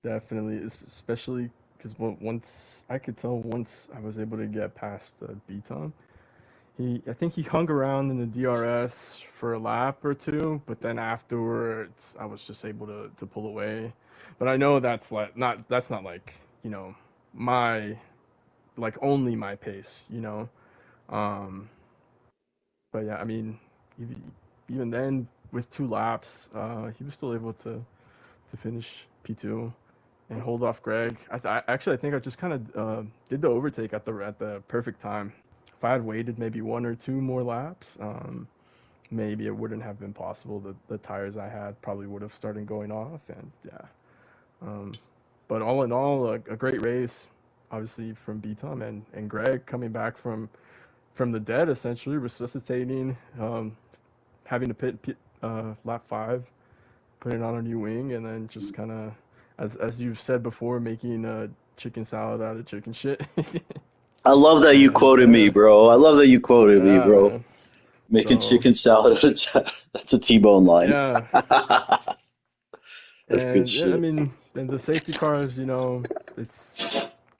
Definitely, especially because once I could tell once I was able to get past Beaton, I think he hung around in the DRS for a lap or two, but then afterwards I was just able to pull away. But I know that's not like, my like only my pace, you know. Um, but yeah, I mean, even then with 2 laps, he was still able to finish P2 and hold off Greg. Actually I think I just kind of did the overtake at the perfect time. If I had waited maybe 1 or 2 more laps, maybe it wouldn't have been possible. The tires I had probably would have started going off, and yeah. Um, but all in all, a great race, obviously from B-Tom and Greg coming back from the dead, essentially resuscitating, having to pit lap 5, putting on a new wing, and then just kind of, as you've said before, making chicken salad out of chicken shit. I love that you And quoted me, bro. I love that you quoted me, yeah, bro. man. Making So chicken salad. That's a T-bone line. yeah, That's good and yeah, I shit. mean, and the safety cars, it's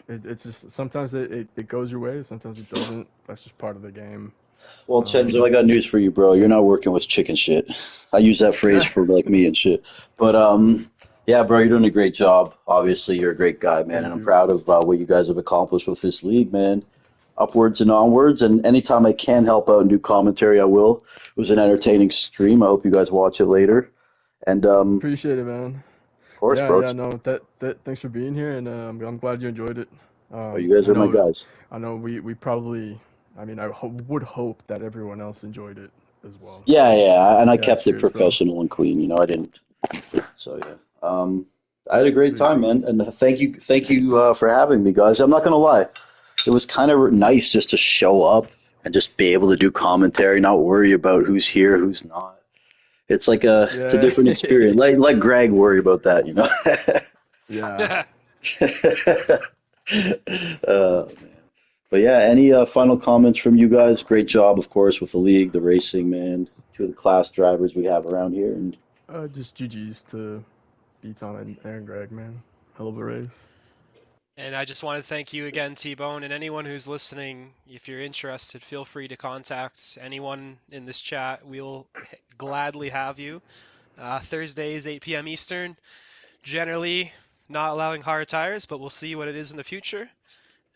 it's just sometimes it goes your way, sometimes it doesn't. That's just part of the game. Well, Chenzo, Um, I got news for you, bro. You're not working with chicken shit. I use that phrase for like me and shit. But yeah, bro, you're doing a great job. Obviously, you're a great guy, man, and thank I'm you. proud of what you guys have accomplished with this league, man. Upwards and onwards, and anytime I can help out and do commentary, I will. It was an entertaining stream. I hope you guys watch it later. And Appreciate it, man. of course, Yeah, bro, yeah, no, that thanks for being here, and I'm glad you enjoyed it. oh, you guys I are my know guys. we probably, I mean, would hope that everyone else enjoyed it as well. Yeah, yeah, and I Yeah, kept it cheers, bro. professional and clean. I didn't. So yeah, I had a great Sweet. time, man, and thank you for having me, guys. I'm not gonna lie, it was kind of nice just to show up and just be able to do commentary, not worry about who's here, who's not. It's a Yeah. different experience. Let Greg worry about that. Yeah. Man. But yeah, any final comments from you guys? Great job, of course, with the league, the racing, man. Two of the class drivers we have around here, and Just GG's to B Tom and Aaron Greg, man. Hell of a race. And I just want to thank you again, T-Bone, and anyone who's listening. If you're interested, feel free to contact anyone in this chat. We'll gladly have you. Thursdays, 8 p.m. Eastern. Generally not allowing hard tires, but we'll see what it is in the future.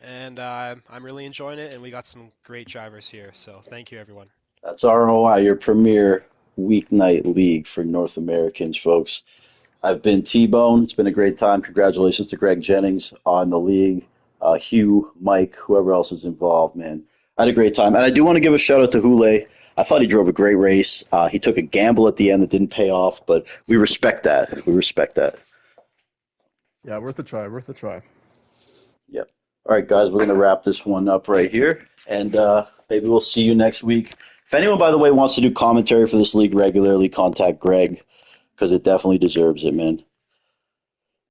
And I'm really enjoying it, and we got some great drivers here. So thank you, everyone. that's ROI, your premier weeknight league for North Americans, folks. I've been T-Bone. It's been a great time. Congratulations to Greg Jennings on the league, Hugh, Mike, whoever else is involved, man. I had a great time. And I do want to give a shout out to Hule. I thought he drove a great race. He took a gamble at the end that didn't pay off, but we respect that. We respect that. Yeah, worth a try. Worth a try. Yep. All right, guys, we're going to wrap this one up right here. And maybe we'll see you next week. If anyone, by the way, wants to do commentary for this league regularly, contact Greg because it definitely deserves it, man.